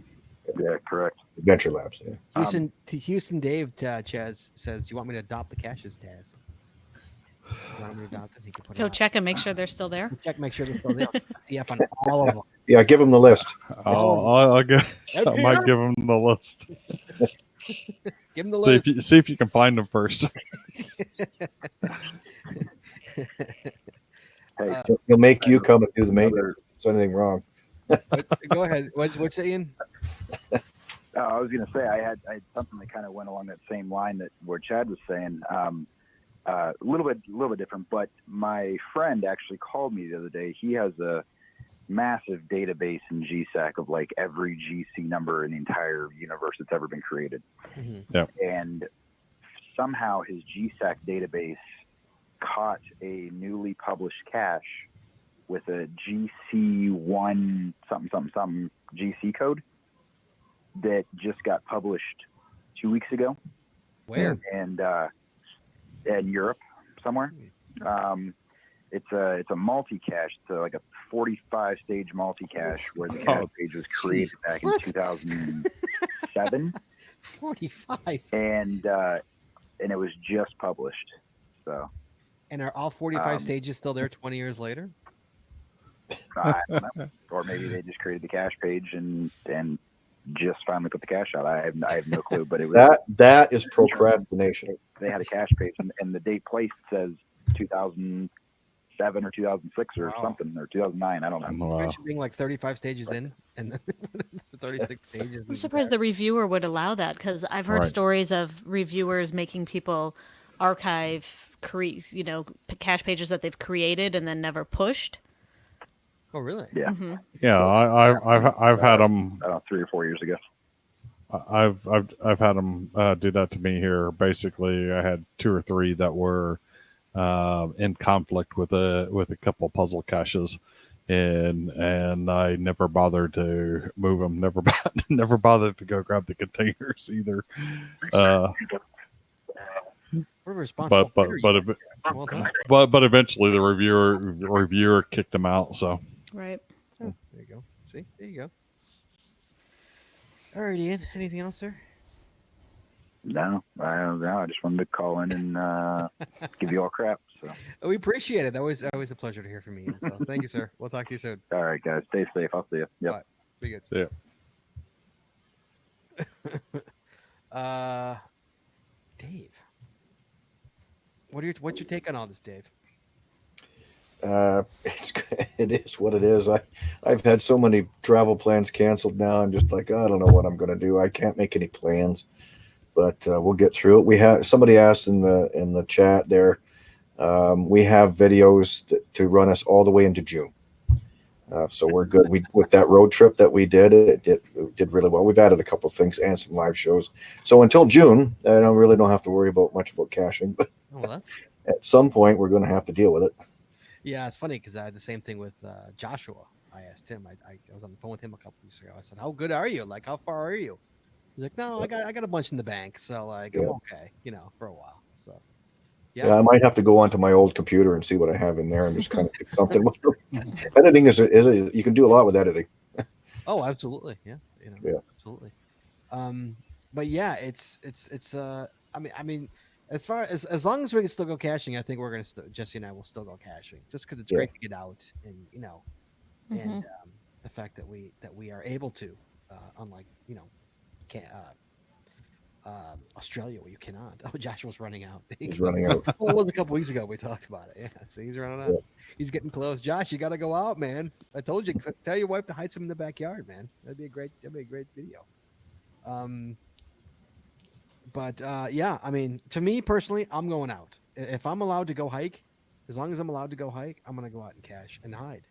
S8: Yeah, correct.
S3: Adventure Labs. Yeah.
S1: Houston Dave Chaz says, "Do you want me to adopt the caches, Taz? You want me to adopt them? He can put it
S2: Go
S1: on.
S2: check and make sure they're still there.
S1: Check, make sure they're still there. TF on all of them.
S3: Yeah. Give them the list.
S4: I'll give. I might give them the list.
S1: Give them the list.
S4: See if you can find them first.
S8: Hey,
S3: He'll make you come and do the maintenance. If there's anything wrong.
S1: Go ahead. What's Ian?
S8: I was going to say I had something that kind of went along that same line that where Chad was saying. A little bit different, but my friend actually called me the other day. He has a massive database in GSAC of like every GC number in the entire universe that's ever been created. And somehow his GSAC database caught a newly published cache with a GC1 something GC code that just got published 2 weeks ago.
S1: Where?
S8: And in Europe somewhere. It's a multi-cache. It's like a 45 stage multi-cache where the cache page was created back in 2007.
S1: 45.
S8: And it was just published. So
S1: And are all 45 stages still there 20 years later?
S8: I don't know. Or maybe they just created the cache page and just finally put the cache out. I have no clue, but it was
S3: that is procrastination.
S8: they had a cache page and the date placed says 2007 or 2006 or
S1: Wow.
S8: something, or 2009. I don't know.
S4: Wow.
S1: Imagine being like 35 stages in and then 36 stages.
S2: I'm surprised the reviewer would allow that because I've heard
S4: Right.
S2: stories of reviewers making people archive, cache pages that they've created and then never pushed.
S1: Oh, really?
S8: Yeah,
S4: Yeah, I've had them.
S8: 3 or 4 years ago.
S4: I've had them do that to me here. Basically, I had 2 or 3 that were in conflict with a couple puzzle caches, and I never bothered to move them. Never bothered to go grab the containers either.
S1: What a responsible hitter you are. Well done.
S4: But eventually the reviewer kicked them out. So
S2: Right.
S1: Oh, there you go. See? There you go. All right, Ian. Anything else, sir?
S8: No, I don't know. I just wanted to call in and give you all crap. So,
S1: Oh, we appreciate it. Always a pleasure to hear from you. So thank you, sir. We'll talk to you soon.
S8: all right, guys, stay safe. I'll see you. Yep.
S1: Bye. Be good.
S4: yeah.
S1: Dave. What's your take on all this, Dave?
S3: It is what it is. I've had so many travel plans canceled now. I'm just like, I don't know what I'm going to do. I can't make any plans, but we'll get through it. We have somebody asked in the chat there. We have videos to run us all the way into June. So we're good. With that road trip that we did, it did really well. We've added a couple of things and some live shows. So until June, I don't have to worry much about caching. But at some point, we're going to have to deal with it.
S1: Yeah, it's funny because I had the same thing with Joshua. I asked him. I was on the phone with him a couple weeks ago. I said, "How good are you? Like, how far are you?" He's like, "No, I got a bunch in the bank, so like I'm okay, for a while." So
S3: yeah, I might have to go onto my old computer and see what I have in there and just kind of do something with it. Editing is you can do a lot with editing.
S1: Oh, absolutely, yeah, absolutely. But yeah, it's I mean. As long as we can still go caching, I think we're gonna Jesse and I will still go caching, just because it's great to get out and and the fact that we are able to, unlike Australia where you cannot. Oh, Joshua's running out.
S3: He's running out.
S1: Well, it was a couple weeks ago we talked about it. Yeah, so he's running out. Yeah. He's getting close. Josh, you got to go out, man. I told you, tell your wife to hide some in the backyard, man. That'd be a great video. But yeah, I mean, to me personally, I'm going out. If I'm allowed to go hike, as long as I'm allowed to go hike, I'm gonna go out and cache and hide.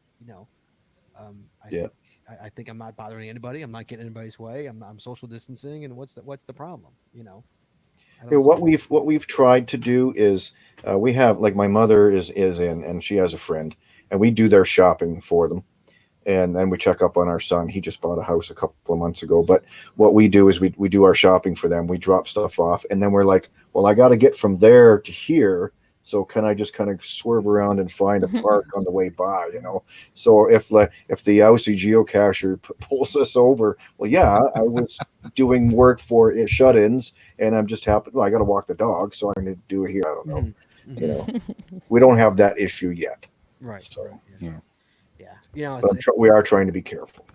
S1: I think I'm not bothering anybody. I'm not getting anybody's way. I'm social distancing, and what's the problem?
S3: What we've tried to do is we have, like, my mother is in, and she has a friend, and we do their shopping for them. And then we check up on our son. He just bought a house a couple of months ago. But what we do is we do our shopping for them. We drop stuff off. And then we're like, well, I got to get from there to here. So can I just kind of swerve around and find a park on the way by, So if the Aussie geocacher pulls us over, well, yeah, I was doing work for shut-ins, and I'm just happy. Well, I got to walk the dog, so I'm going to do it here. I don't know. We don't have that issue yet.
S1: Right.
S3: So,
S1: right, yeah. Yeah,
S3: but we are trying to be careful.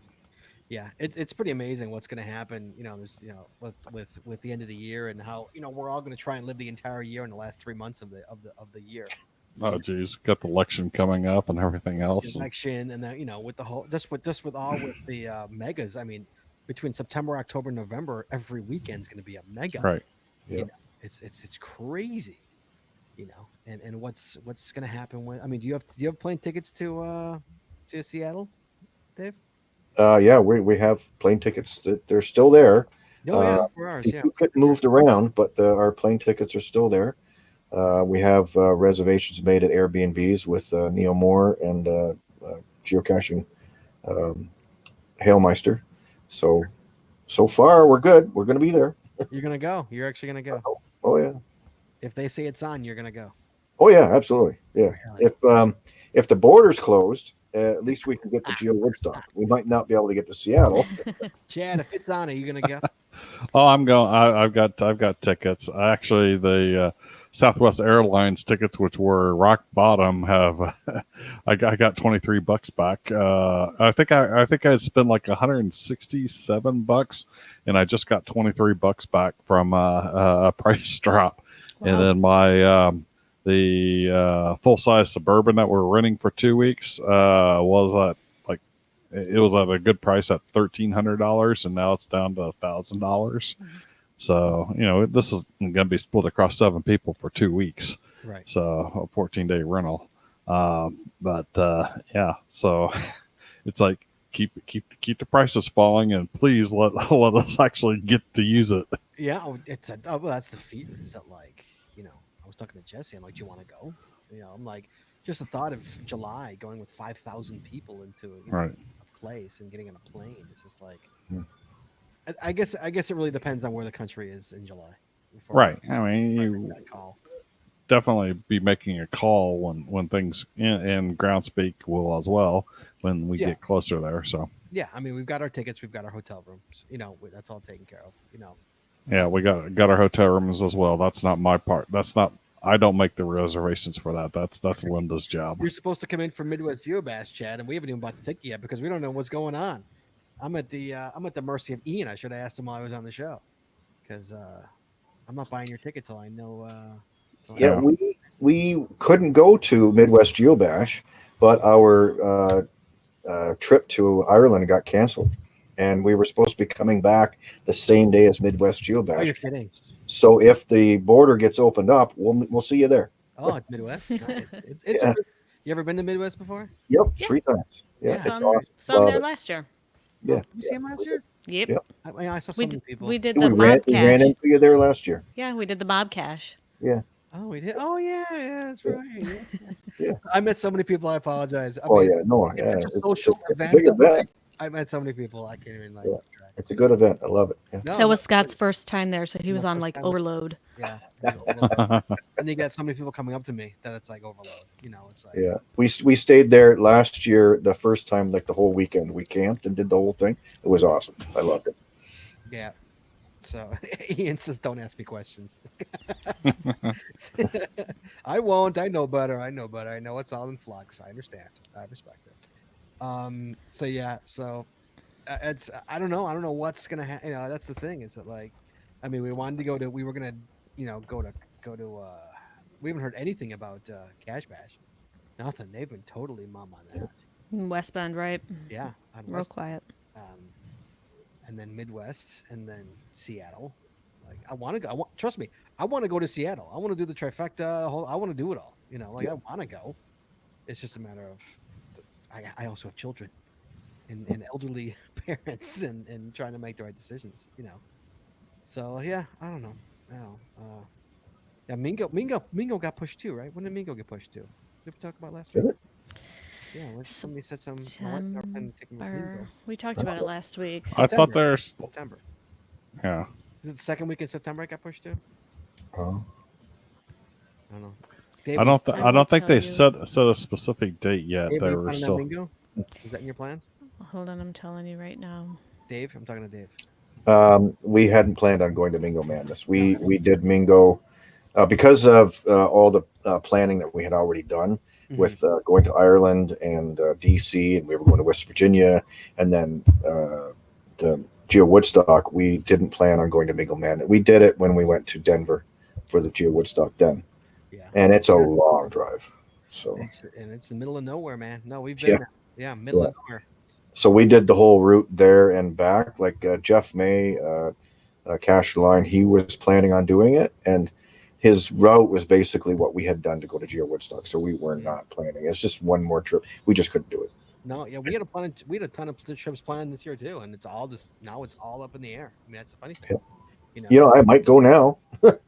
S1: Yeah, it's pretty amazing what's going to happen. There's with the end of the year and how we're all going to try and live the entire year in the last 3 months of the year.
S4: Oh, geez, got the election coming up and everything else.
S1: Election and then with the whole with the megas. I mean, between September, October, November, every weekend's going to be a mega.
S4: Right.
S3: Yeah.
S1: It's crazy. And what's going to happen when? I mean, do you have plane tickets to Seattle, Dave?
S3: Yeah, we have plane tickets. They're still there.
S1: Oh yeah, for ours. Yeah,
S3: we get moved around, but our plane tickets are still there. We have reservations made at Airbnbs with Neil Moore and geocaching Hailmeister. So far we're good. We're going to be there.
S1: You're going to go. You're actually going to go.
S3: Oh yeah.
S1: If they say it's on, you're going to go.
S3: Oh yeah, absolutely. Yeah. Really? If the border's closed, at least we can get to Geo Woodstock. We might not be able to get to Seattle.
S1: Chad, if it's on, are you going to go?
S4: Oh, I'm going. I've got tickets. Actually, the Southwest Airlines tickets, which were rock bottom, have I got $23 back. I think I spent like $167, and I just got $23 back from a price drop. Wow. And then my the full size Suburban that we're renting for 2 weeks was at a good price at $1,300, and now it's down to $1,000. Mm-hmm. So this is going to be split across 7 people for 2 weeks,
S1: right?
S4: So a 14-day rental. Yeah, so it's like keep the prices falling, and please let us actually get to use it.
S1: Yeah, that's the fear. Is that like I was talking to Jesse. I'm like, do you want to go? I'm like, just the thought of July going with 5,000 people into
S4: right.
S1: a place and getting on a plane. It's just like, I guess it really depends on where the country is in July.
S4: Right. I mean, you definitely be making a call when things in ground speak will as well when we get closer there. So
S1: yeah, I mean, we've got our tickets, we've got our hotel rooms. That's all taken care of.
S4: Yeah, we got our hotel rooms as well. That's not my part. I don't make the reservations for that. That's Linda's job.
S1: You're supposed to come in from Midwest Geobash, Chad, and we haven't even bought the ticket yet because we don't know what's going on. I'm at the mercy of Ian. I should have asked him while I was on the show because I'm not buying your ticket till I know.
S3: We couldn't go to Midwest Geobash but our trip to Ireland got canceled, and we were supposed to be coming back the same day as Midwest
S1: Oh, you're
S3: Geobash.
S1: kidding.
S3: So if the border gets opened up, we'll see you there.
S1: Oh, it's Midwest. Nice. It's
S3: Yeah.
S1: you ever been to Midwest before?
S3: Yep,
S2: Yeah.
S3: 3 times. Yeah,
S1: Yeah.
S3: it's
S2: Some,
S3: awesome.
S2: some
S3: Love
S2: there
S3: it.
S2: last year.
S3: Yeah,
S1: Oh, you see him last year?
S2: Yep.
S3: Yep.
S1: I mean, I saw so
S2: We,
S1: many
S2: d-
S1: people.
S2: we did
S3: Yeah,
S2: the
S3: we ran
S2: mob cache.
S3: into you there last year.
S2: Yeah, we did the mob cache.
S1: Oh, we did. Oh, yeah, that's right. Yeah.
S3: Yeah.
S1: I met so many people. I apologize. I
S3: Oh
S1: mean,
S3: yeah, no,
S1: it's
S3: yeah,
S1: such a social
S3: it's a
S1: event.
S3: big
S1: that,
S3: event.
S1: like, I met so many people. I can't even like.
S3: Yeah.
S1: keep track.
S3: It's a good event. I love it. Yeah.
S1: No,
S2: That was
S1: no,
S2: Scott's first time there, so he
S1: My
S2: was on
S1: first
S2: like
S1: time.
S2: overload.
S1: Yeah. And you got so many people coming up to me that it's like overload. You know, it's like.
S3: Yeah, we stayed there last year. The first time, like the whole weekend, we camped and did the whole thing. It was awesome. I loved it.
S1: Yeah. So Ian says, "Don't ask me questions." I won't. I know better. I know better. I know it's all in flux. I understand. I respect it. So yeah. So it's. I don't know. I don't know what's gonna happen. You know, that's the thing. Is that like, I mean, we wanted to go to. We were gonna, you know, go to. We haven't heard anything about Cash Bash. Nothing. They've been totally mum on that.
S2: West Bend, right?
S1: Yeah. On
S2: Real
S1: West
S2: quiet.
S1: and then Midwest, and then Seattle. Like I want to go. Trust me, I want to go to Seattle. I want to do the trifecta. I want to do it all. You know, like I want to go. It's just a matter of. I also have children, and elderly parents, and trying to make the right decisions. You know, so yeah, I don't know. Yeah, Mingo got pushed too, right? When did Mingo get pushed to? Did we talk about last week?
S3: Did it?
S1: Yeah, somebody said some. My wife never been taking Mingo.
S2: Or we talked about it last week.
S4: I thought
S1: September.
S4: there's
S1: September.
S4: yeah.
S1: Is it the second week in September it got pushed to?
S3: Oh.
S1: I don't know.
S4: I don't.
S2: I
S4: I
S2: will
S4: don't think
S2: tell
S4: they
S2: you.
S4: set a specific date yet.
S1: Dave,
S4: They
S1: are you
S4: were
S1: planning on
S4: still.
S1: Mingo? Is that in your plans?
S2: Hold on, I'm telling you right now.
S1: Dave, I'm talking to Dave.
S3: We hadn't planned on going to Mingo Madness. We did Mingo because of all the planning that we had already done with going to Ireland and DC, and we were going to West Virginia, and then the Geo Woodstock. We didn't plan on going to Mingo Madness. We did it when we went to Denver for the Geo Woodstock then,
S1: Yeah.
S3: and it's a long drive. So
S1: It's the middle of nowhere, man. No, we've
S3: Yeah.
S1: been there. Yeah, middle of nowhere.
S3: so we did the whole route there and back. Like Jeff May, Cash Line, he was planning on doing it, and his route was basically what we had done to go to Geo Woodstock. So we were not planning. It's just one more trip. We just couldn't do it.
S1: No, yeah, we had a ton of trips planned this year too, and it's all just now it's all up in the air. I mean, that's the funny thing.
S3: You know, I might go now.
S1: I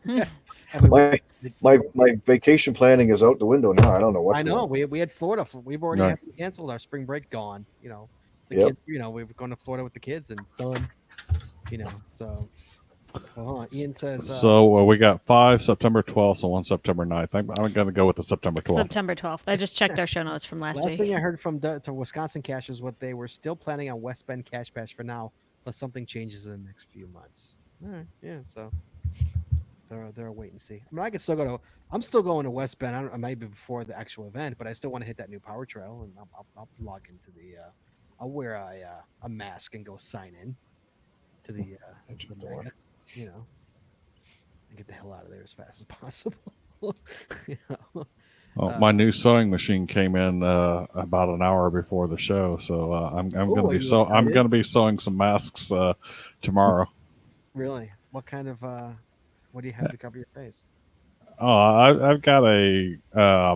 S1: mean,
S3: My vacation planning is out the window now. I don't know what's
S1: I know
S3: going on.
S1: we had Florida. We've already
S3: Right.
S1: had canceled our spring break. Gone. You know, the
S3: Yep.
S1: kids. You know, we were going to Florida with the kids and done. You know, so. Well, hold on. Ian says.
S4: So we got 5 September 12th, so 1 September 9th. I'm going to go with the September 12th.
S2: September 12th. I just checked our show notes from last
S1: Last
S2: week.
S1: thing I heard from to Wisconsin Cash is what they were still planning on West Bend Cash Bash for now, unless something changes in the next few months. All right, yeah. So they're a wait and see. I mean, I can still go to. I'm still going to West Bend. I maybe before the actual event, but I still want to hit that new power trail, and I'll log into the. I'll wear a mask and go sign in to the mega, you know, and get the hell out of there as fast as possible. You know?
S4: Well, my new sewing machine came in about an hour before the show, so I'm going
S1: Ooh,
S4: to
S1: are
S4: be
S1: you
S4: I'm
S1: excited?
S4: going to be sewing some masks tomorrow.
S1: Really? What kind of what do you have to cover your face?
S4: Oh, I've got a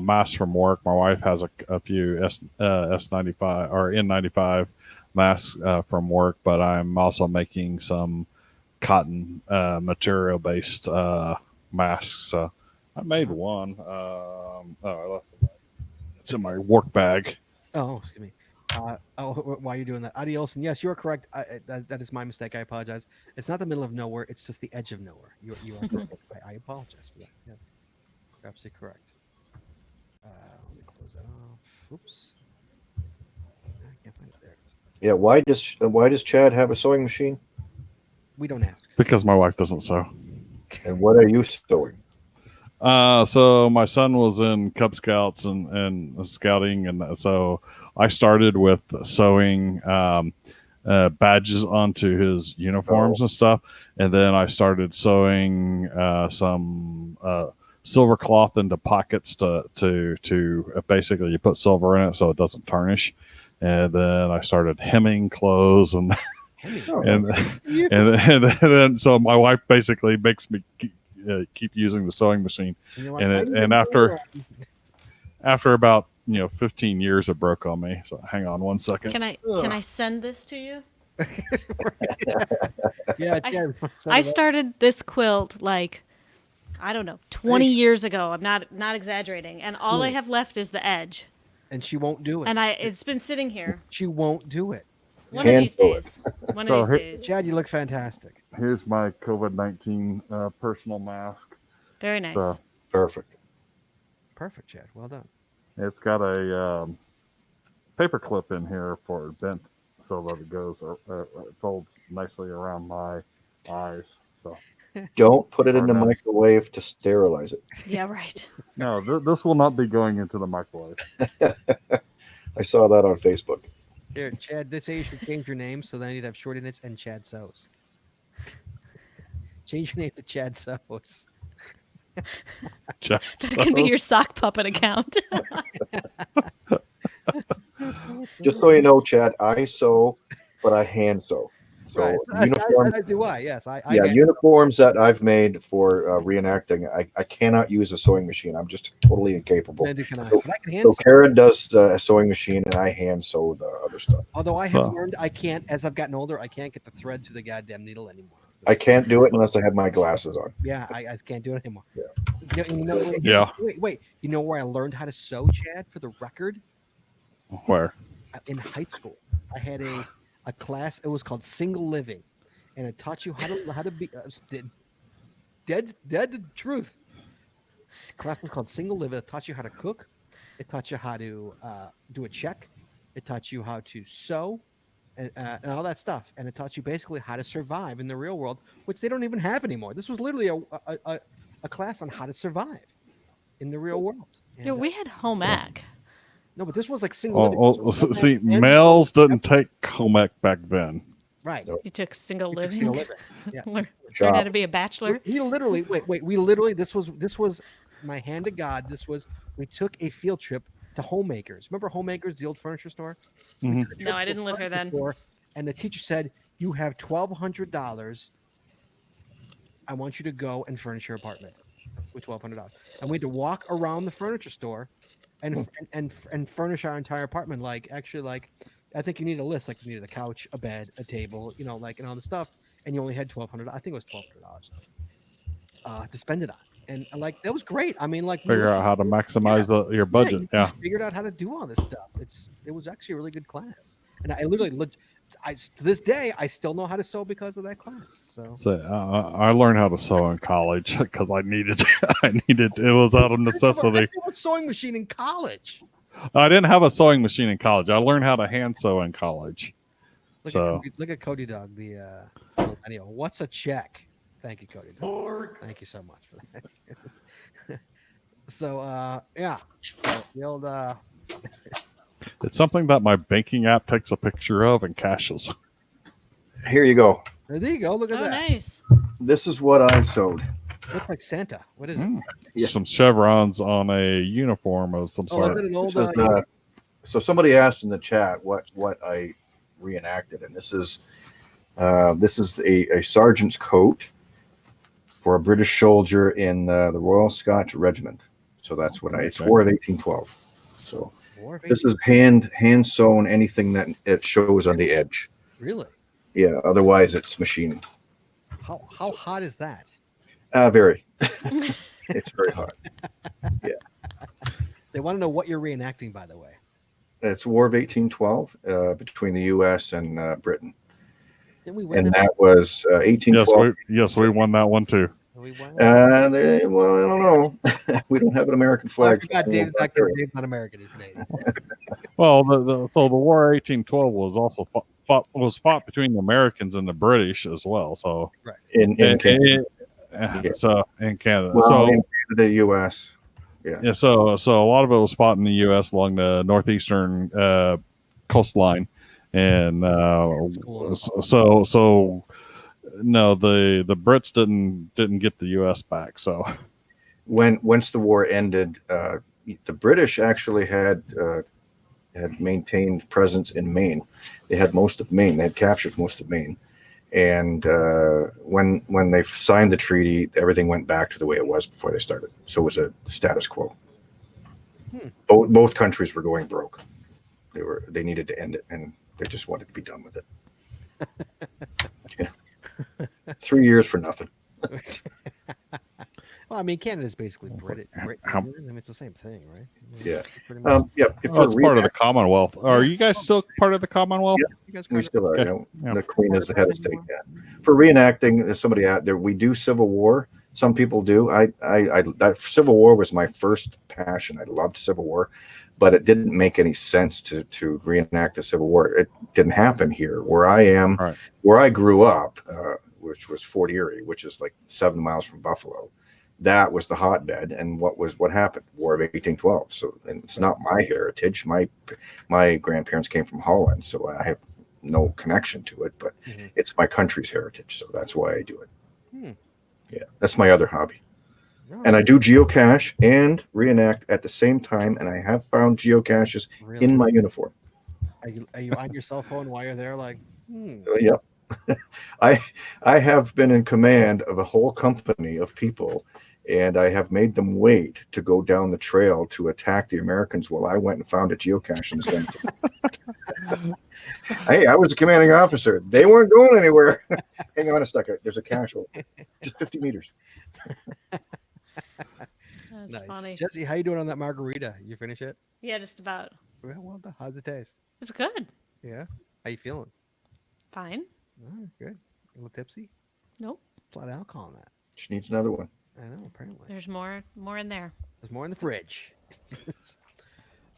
S4: mask from work. My wife has a few S95 or N95 masks from work, but I'm also making some cotton material based masks. So I made one. It's in my work bag.
S1: Oh, excuse me. While you're doing that, Adios, and yes, you are correct. That is my mistake. I apologize. It's not the middle of nowhere. It's just the edge of nowhere. You are correct. I apologize for that. Yes, you're absolutely correct. Let me close that off. Oops. I can't find it. There it is.
S3: Yeah, why does Chad have a sewing machine?
S1: We don't ask.
S4: Because my wife doesn't sew.
S3: And what are you sewing?
S4: So my son was in Cub Scouts and scouting, and so I started with sewing badges onto his uniforms and stuff, and then I started sewing some silver cloth into pockets to basically you put silver in it so it doesn't tarnish. And then I started hemming clothes and and then so my wife basically makes me keep using the sewing machine. And after about 15 years, it broke on me. So hang on one second.
S2: Can I send this to you?
S1: Yeah,
S2: I started this quilt like, I don't know, 20 years ago. I'm not exaggerating. And all I have left is the edge.
S1: and she won't do it.
S2: And it's been sitting here.
S1: She won't do it.
S2: One of these days. One
S4: So
S2: of these days.
S1: Chad, you look fantastic.
S4: Here's my COVID-19 personal mask.
S2: Very nice.
S4: So
S3: Perfect.
S1: Perfect, Chad. Well done.
S4: it's got a paper clip in here for bent so that it goes it folds nicely around my eyes. So
S3: Don't put it in the
S4: Or no.
S3: microwave to sterilize it.
S2: Yeah, right.
S4: no, this will not be going into the microwave.
S3: I saw that on Facebook.
S1: Here, Chad, this age should change your name so then you'd have Shorty Knits and Chad Sews. Change your name to Chad Sews.
S2: That can be your sock puppet account.
S3: Just so you know, Chad, I sew, but I hand sew. So
S1: Right.
S3: uniform,
S1: I do. Yes, I
S3: yeah,
S1: get it.
S3: uniforms that I've made for reenacting, I cannot use a sewing machine. I'm just totally incapable.
S1: Neither can I.
S3: So-
S1: But I can hand
S3: So
S1: sew.
S3: Karen does a sewing machine, and I hand sew the other stuff.
S1: Although I have
S4: So-
S1: learned I can't, as I've gotten older, I can't get the thread through the goddamn needle anymore.
S3: I can't do it unless I have my glasses on.
S1: Yeah, I can't do it anymore.
S3: Yeah.
S4: Yeah.
S1: Wait. You know where I learned how to sew, Chad? For the record,
S4: Where?
S1: in high school, I had a class. It was called Single Living, and it taught you how to be dead to truth. This class was called Single Living. It taught you how to cook. It taught you how to do a check. It taught you how to sew. And all that stuff, and it taught you basically how to survive in the real world, which they don't even have anymore. This was literally a class on how to survive in the real world. And,
S2: Yeah, we had home ec.
S1: no, but this was like single. living.
S4: See,
S1: And-
S4: males didn't take home ec back then.
S1: right.
S2: You took single
S1: We took
S2: living.
S1: single living. Yes.
S2: Learn
S3: Job.
S2: how to be a bachelor.
S1: We literally wait. We literally this was my hand to God. We took a field trip to Homemakers. Remember Homemakers, the old furniture store? We
S4: Mhm.
S1: took a trip
S2: No, I
S1: to a
S2: didn't live here
S1: furniture
S2: then.
S1: store, and the teacher said, "You have $1,200. I want you to go and furnish your apartment with $1,200." And we had to walk around the furniture store and furnish our entire apartment. Like I think you need a list. Like you needed a couch, a bed, a table, and all the stuff. And you only had $1,200. I think it was $1,200 to spend it on. And like that was great. I mean, like
S4: Figure out how to maximize your budget.
S1: you
S4: Yeah.
S1: figured out how to do all this stuff. It was actually a really good class, and I literally to this day I still know how to sew because of that class. So
S4: So I learned how to sew in college because I needed. It was out of necessity.
S1: I had a sewing machine in college.
S4: I didn't have a sewing machine in college. I learned how to hand sew in college. So-
S1: Look at Cody Dog. Anyway, what's a check? Thank you, Cody Dog. Thank you so much for that. So yeah, so the old
S4: It's something that my banking app takes a picture of and caches.
S3: Here you go.
S1: there you go. Look at
S2: Oh,
S1: that.
S2: nice.
S3: This is what I sewed.
S1: Looks like Santa. What is it?
S4: Mm.
S3: Yeah.
S4: Some chevrons on a uniform of some
S1: Oh, is
S4: sort.
S1: it an old?
S3: This is, so somebody asked in the chat what I reenacted, and this is a sergeant's coat for a British soldier in the Royal Scotch Regiment. So that's what it's
S4: Okay.
S3: War of 1812. So
S1: War of
S3: this is hand sewn, anything that it shows on the edge.
S1: really?
S3: Yeah, otherwise it's machining.
S1: How hot is that?
S3: Very. It's very hot.
S1: They want to know what you're reenacting, by the way.
S3: It's War of 1812 between the U.S. and Britain,
S1: Didn't we win
S3: and
S1: that?
S3: that was 1812.
S4: Yes, we won that one too.
S1: We won.
S3: Well, I don't know. We don't have an American
S1: I
S3: flag.
S1: forgot Dave's not, Dave's not American. He's Canadian.
S4: Well, so the War of 1812 was also fought between the Americans and the British as well. So
S3: in Canada.
S4: So in Canada,
S3: Well,
S4: so
S3: in the U.S.
S4: yeah, so a lot of it was fought in the U.S. along the northeastern coastline, and
S1: Cool.
S4: so no, the Brits didn't get the U.S. back. So
S3: once the war ended, the British actually had maintained presence in Maine. They had most of Maine. They had captured most of Maine. And when they signed the treaty, everything went back to the way it was before they started. So it was a status quo. Both countries were going broke. They needed to end it, and they just wanted to be done with it. Yeah. 3 years for nothing.
S1: Well, I mean, Canada's basically
S4: It's
S1: British.
S4: like, how-
S1: I mean, it's the same thing, right? I mean,
S3: Yeah.
S1: it's pretty much-
S3: Yeah. If
S4: Oh, it's
S3: we're
S4: part of the
S3: reenact-
S4: Commonwealth. Are you guys still part of the Commonwealth?
S1: you guys
S3: we
S1: kind of-
S3: still are.
S4: Okay.
S3: You know,
S4: Yeah.
S3: The Queen is the head of state. Yeah. For reenacting, there's somebody out there. We do Civil War. Some people do. That Civil War was my first passion. I loved Civil War, but it didn't make any sense to reenact the Civil War. It didn't happen here where I am,
S4: Right.
S3: where I grew up, which was Fort Erie, which is like 7 miles from Buffalo. That was the hotbed, and what happened? War of 1812. So, and it's not my heritage. My grandparents came from Holland, so I have no connection to it. But
S1: Mhm.
S3: it's my country's heritage, so that's why I do it.
S1: Hmm.
S3: Yeah, that's my other hobby.
S1: No,
S3: And I do geocache and reenact at the same time, and I have found geocaches
S1: really.
S3: in my uniform.
S1: Are you on your cell phone while you're there? Like,
S3: Yep. I have been in command of a whole company of people, and I have made them wait to go down the trail to attack the Americans while I went and found a geocache in this. Hey, I was a commanding officer. They weren't going anywhere. Hang on a second. There's a cache over just 50 meters.
S2: That's
S1: nice.
S2: funny.
S1: Jesse, how you doing on that margarita? You finish it?
S2: Yeah, just about.
S1: Well done. How's it taste?
S2: It's good.
S1: Yeah. How you feeling?
S2: Fine.
S1: Oh, good. A little tipsy?
S2: Nope.
S1: A lot of alcohol in that.
S3: She needs another one.
S1: I know, apparently.
S2: There's more in there.
S1: There's more in the fridge.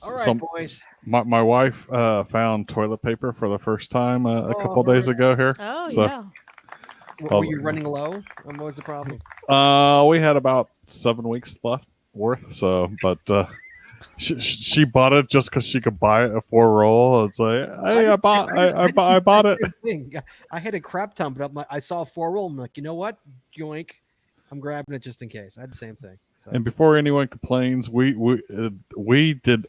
S1: All right,
S4: Some-
S1: boys.
S4: My wife found toilet paper for the first time a couple
S1: Oh,
S4: days ago here.
S2: Oh
S4: So-
S2: yeah.
S1: Were you running low? What was the problem?
S4: We had about 7 weeks left worth. So, but she bought it just because she could buy it a 4-roll. It's like, hey, I bought it.
S1: Thing. I had a crap ton, but I saw a 4-roll. I'm like, you know what? Yoink. I'm grabbing it just in case. I had the same thing. So.
S4: And before anyone complains, we did.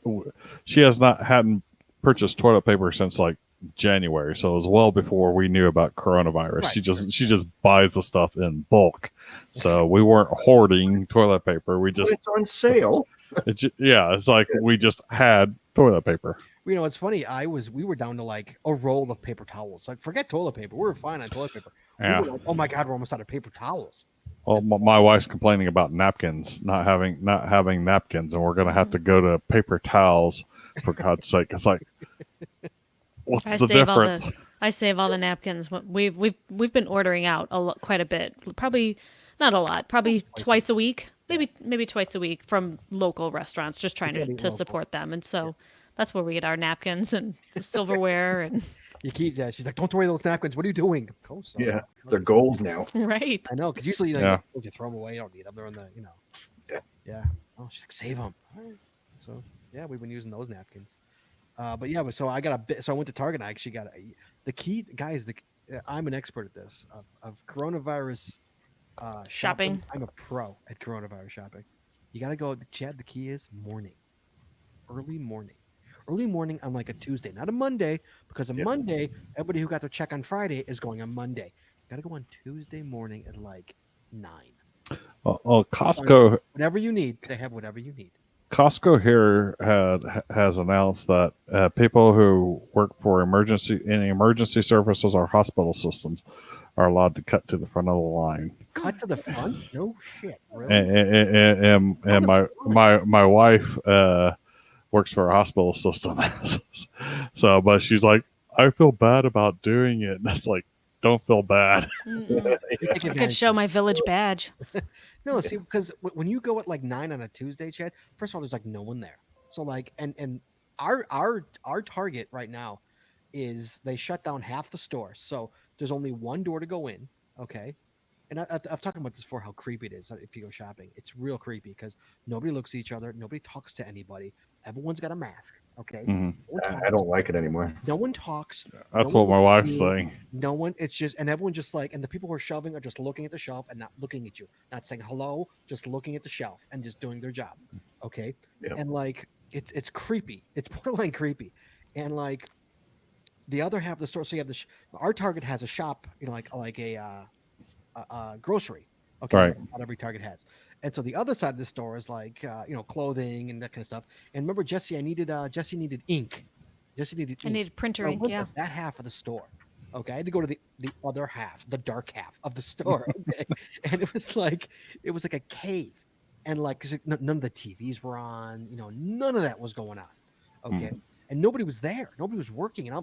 S4: She hadn't purchased toilet paper since like January, so it was well before we knew about coronavirus.
S1: Right.
S4: She just buys the stuff in bulk, so we weren't hoarding toilet paper. We
S3: When
S4: just
S3: it's on sale.
S4: it's like we just had toilet paper.
S1: You know, it's funny. We were down to like a roll of paper towels. Like, forget toilet paper. We were fine on toilet paper.
S4: Yeah.
S1: We were like, oh my God, we're almost out of paper towels.
S4: Well, my wife's complaining about napkins, not having napkins, and we're gonna have to go to paper towels for God's sake. It's like, what's the difference?
S2: I save all the napkins. We've been ordering out quite a bit. Probably not a lot. Probably twice a week. Maybe twice a week from local restaurants, just trying
S1: Getting
S2: to
S1: local.
S2: support them. And so that's where we get our napkins and silverware and
S1: You keep that. She's like, don't throw away those napkins. What are you doing? Oh, sorry.
S3: Yeah, they're gold now.
S2: right.
S1: I know, because usually,
S4: Yeah.
S1: you throw them away. You don't need them. They're in the,
S3: Yeah.
S1: Yeah. Oh, she's like, save them. All right. So, yeah, we've been using those napkins. But yeah, so I got a bit. So I went to Target. And I actually got the key, guys. I'm an expert at this of coronavirus
S2: Shopping.
S1: I'm a pro at coronavirus shopping. You got to go. Chad, the key is morning, early morning on like a Tuesday, not a Monday, because a
S3: Yes.
S1: Monday, everybody who got their check on Friday is going on Monday. You got to go on Tuesday morning at like 9.
S4: Well, Costco
S1: Whatever you need, they have whatever you need.
S4: Costco here has announced that people who work for emergency services or hospital systems are allowed to cut to the front of the line.
S1: Cut to the front? No shit. Really?
S4: And my wife works for a hospital system, so but she's like, I feel bad about doing it. And it's like, don't feel bad.
S2: Mm-mm.
S1: Take
S2: I could
S1: advantage.
S2: show my village badge.
S1: No, see, because when you go at like 9 on a Tuesday, Chad, first of all, there's like no one there. So like, and our target right now is they shut down half the store, so there's only one door to go in. Okay, and I've talked about this before, how creepy it is if you go shopping. It's real creepy because nobody looks at each other, nobody talks to anybody. Everyone's got a mask. Okay.
S4: Mhm.
S1: No one
S3: I
S1: talks.
S3: don't like it anymore.
S1: No one talks.
S4: That's
S1: No
S4: what
S1: one
S4: my wife's
S1: looks at you.
S4: saying.
S1: No one. It's just, and everyone just like, and the people who are shoving are just looking at the shelf and not looking at you, not saying hello, just looking at the shelf and just doing their job. Okay.
S3: Yep.
S1: And like, it's creepy. It's borderline creepy. And like, the other half of the store, so you have our Target has a shop, like a grocery. Okay.
S4: Right.
S1: Not every Target has. And so the other side of the store is like, clothing and that kind of stuff. And remember, Jesse needed ink. Jesse needed ink.
S2: I needed printer
S1: I
S2: ink.
S1: went
S2: Yeah.
S1: to that half of the store. Okay. I had to go to the other half, the dark half of the store. Okay. And it was like a cave. And like, 'cause none of the TVs were on, none of that was going on. Okay. And nobody was there. Nobody was working. And I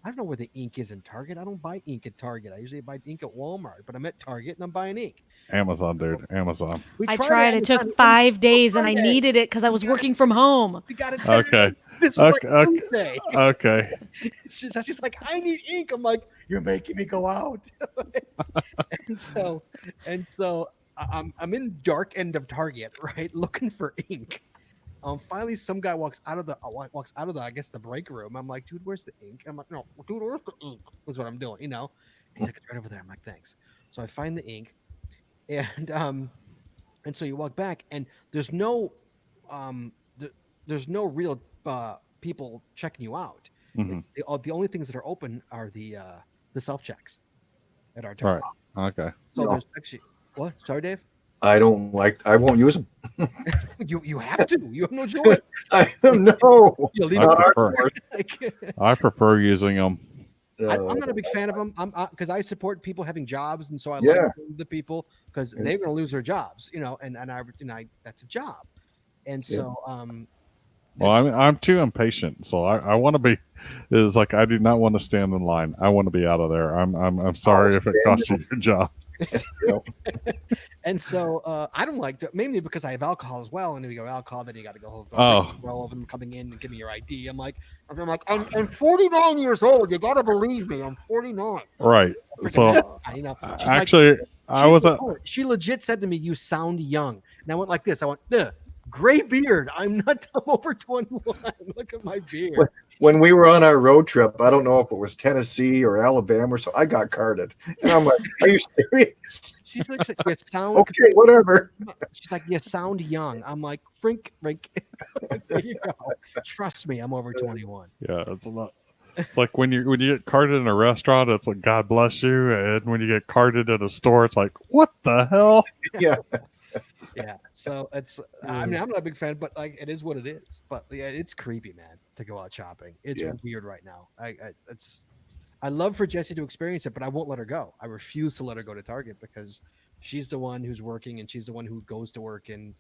S1: don't know where the ink is in Target. I don't buy ink at Target. I usually buy ink at Walmart, but I'm at Target and I'm buying ink.
S4: Amazon, dude. Amazon.
S1: We
S2: I tried. It took
S1: Amazon
S2: 5 days, and I
S1: Sunday.
S2: needed it because I was working from home.
S1: We got it.
S4: Okay.
S1: This was like
S4: Okay.
S1: Tuesday.
S4: Okay.
S1: She's like, I need ink. I'm like, you're making me go out. and so I'm in dark end of Target, right, looking for ink. Finally, some guy walks out of the I guess the break room. I'm like, dude, where's the ink? I'm like, no, dude, where's the ink? That's what I'm doing, He's like, it's right over there. I'm like, thanks. So I find the ink, and so you walk back, and there's no there's no real people checking you out.
S4: Mhm.
S1: The only things that are open are the self checks at our Target.
S4: Right. Okay.
S1: So
S3: No.
S1: there's actually what? Sorry, Dave.
S3: I won't use them.
S1: You have to. You have no choice.
S3: I don't know.
S1: You leave
S4: I
S1: it
S4: prefer,
S1: like,
S4: I prefer using them.
S1: I'm not a big fan of them. I'm because I support people having jobs, and so I
S3: Yeah.
S1: like the people because they're going to lose their jobs, and I that's a job, and
S3: Yeah.
S1: so
S4: Well, I'm too impatient, so I want to be. It's like I do not want to stand in line. I want to be out of there. I'm sorry if it costs you your job.
S1: And so I don't like that, mainly because I have alcohol as well. And if you go alcohol, then you got to go
S4: Oh.
S1: all of them coming in and give me your ID. I'm like, I'm 49 years old. You got to believe me. I'm 49.
S4: Right. So
S1: She's like-
S4: actually, I was at.
S1: She legit said to me, "You sound young." And I went like this. I went, ugh, gray beard. I'm over 21. Look at my beard.
S3: When we were on our road trip, I don't know if it was Tennessee or Alabama, so I got carded. And I'm like, are you serious?
S1: She's like, you sound
S3: Okay, whatever.
S1: She's like, you sound young. I'm like, frink. There you go. Trust me, I'm over 21.
S4: Yeah, it's a lot. It's like when you get carded in a restaurant, it's like God bless you, and when you get carded at a store, it's like what the hell?
S3: Yeah.
S1: Yeah. So it's. I mean, I'm not a big fan, but like, it is what it is. But yeah, it's creepy, man, to go out shopping. It's weird right now. I love for Jessie to experience it, but I won't let her go. I refuse to let her go to Target because she's the one who's working and she's the one who goes to work and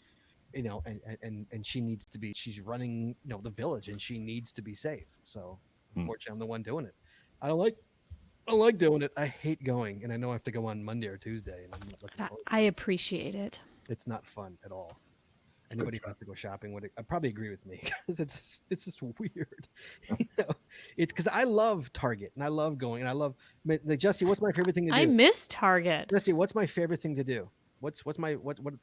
S1: and she needs to be. She's running the village and she needs to be safe. So unfortunately, I'm the one doing it. I don't like doing it. I hate going, and I know I have to go on Monday or Tuesday, and I'm not looking forward to
S2: I appreciate it.
S1: it's not fun at all. Anybody who has to go shopping would probably agree with me because it's just weird. It's because I love Target and I love going and I love like, Jesse. What's my favorite thing to do?
S2: I miss Target.
S1: Jesse, what's my favorite thing to do? What's my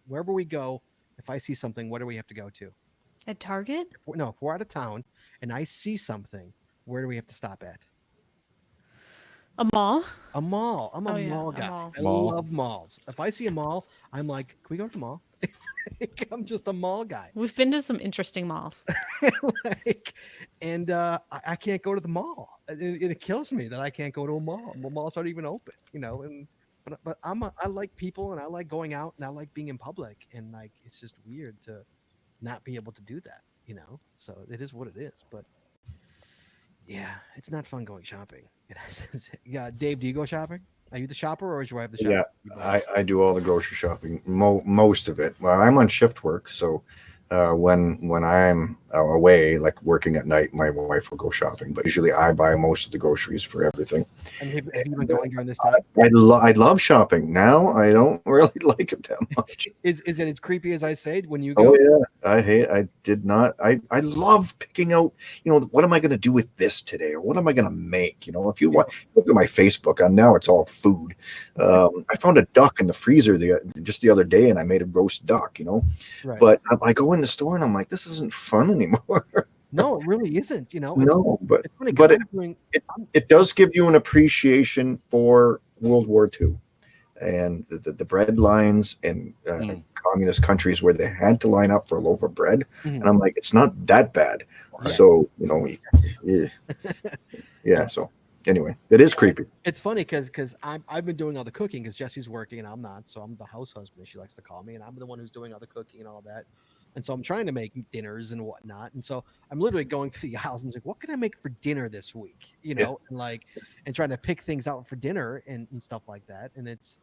S1: wherever we go, if I see something, what do we have to go to?
S2: At Target?
S1: If we're out of town and I see something, where do we have to stop at?
S2: A mall?
S1: A mall. I'm a
S2: Oh, yeah,
S1: mall
S2: a
S1: guy.
S2: mall.
S1: I
S4: Mall.
S1: love malls. If I see a mall, I'm like, can we go to the mall? I'm just a mall guy.
S2: We've been to some interesting malls.
S1: I can't go to the mall. It kills me that I can't go to a mall. The malls aren't even open, but I like people and I like going out and I like being in public and like it's just weird to not be able to do that, So it is what it is. But yeah, it's not fun going shopping. Yeah, Dave, do you go shopping? Are you the shopper or is your wife the shopper?
S3: Yeah, I do all the grocery shopping, most of it. Well, I'm on shift work, so when I'm away, like working at night, my wife will go shopping. But usually, I buy most of the groceries for everything.
S1: And have you been going during this time?
S3: I love shopping. Now I don't really like it that much.
S1: Is it as creepy as I say when you go?
S3: Oh yeah, I love picking out, what am I going to do with this today, or what am I going to make? If you look at my Facebook, now it's all food. I found a duck in the freezer just the other day, and I made a roast duck.
S1: Right.
S3: But I go in in the store and I'm like, this isn't fun anymore.
S1: No, it really isn't. You know,
S3: No, but
S1: it's funny 'cause
S3: but
S1: I'm doing.
S3: it does give you an appreciation for World War II and the bread lines in communist countries where they had to line up for a loaf of bread.
S1: Mhm.
S3: And I'm like, it's not that bad.
S1: Yeah.
S3: So, yeah. So anyway, it is creepy.
S1: It's funny because I've been doing all the cooking because Jesse's working and I'm not, so I'm the house husband, she likes to call me, and I'm the one who's doing all the cooking and all that. And so I'm trying to make dinners and whatnot. And so I'm literally going through the aisles and like, what can I make for dinner this week? You know, and trying to pick things out for dinner and stuff like that. And it's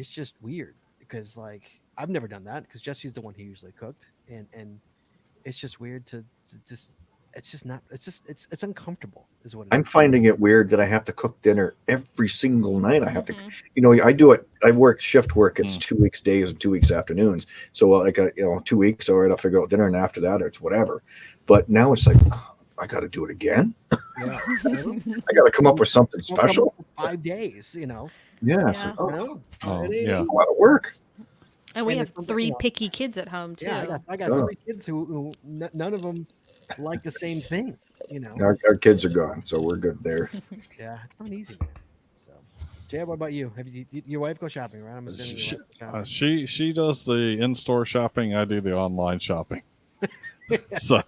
S1: just weird because like I've never done that because Jesse's the one who usually cooked, and it's just weird to just. It's uncomfortable is what it
S3: I'm
S1: is.
S3: finding it weird that I have to cook dinner every single night. I have to, I do it. I work shift work. It's 2 weeks days and 2 weeks afternoons. So like, 2 weeks, all right, I'll figure out dinner. And after that, it's whatever. But now it's like, I got to do it again.
S1: Yeah.
S3: I got to come up with something
S1: We'll come
S3: special.
S1: up with 5 days, you know.
S3: Yeah.
S2: Yeah.
S3: So,
S1: You know?
S4: Oh,
S1: It ain't
S4: yeah.
S3: a lot of work.
S2: And we
S1: And
S2: have
S1: it's something,
S2: 3 picky kids at home too.
S1: Yeah, I got
S3: Oh.
S1: 3 kids who none of them like the same thing, you know.
S3: Our kids are gone, so we're good there.
S1: Yeah, it's not easy, man. So, Jay, what about you? Have your wife go shopping, right? I'm assuming
S4: She,
S1: your wife goes shopping.
S4: she does the in-store shopping. I do the online shopping. So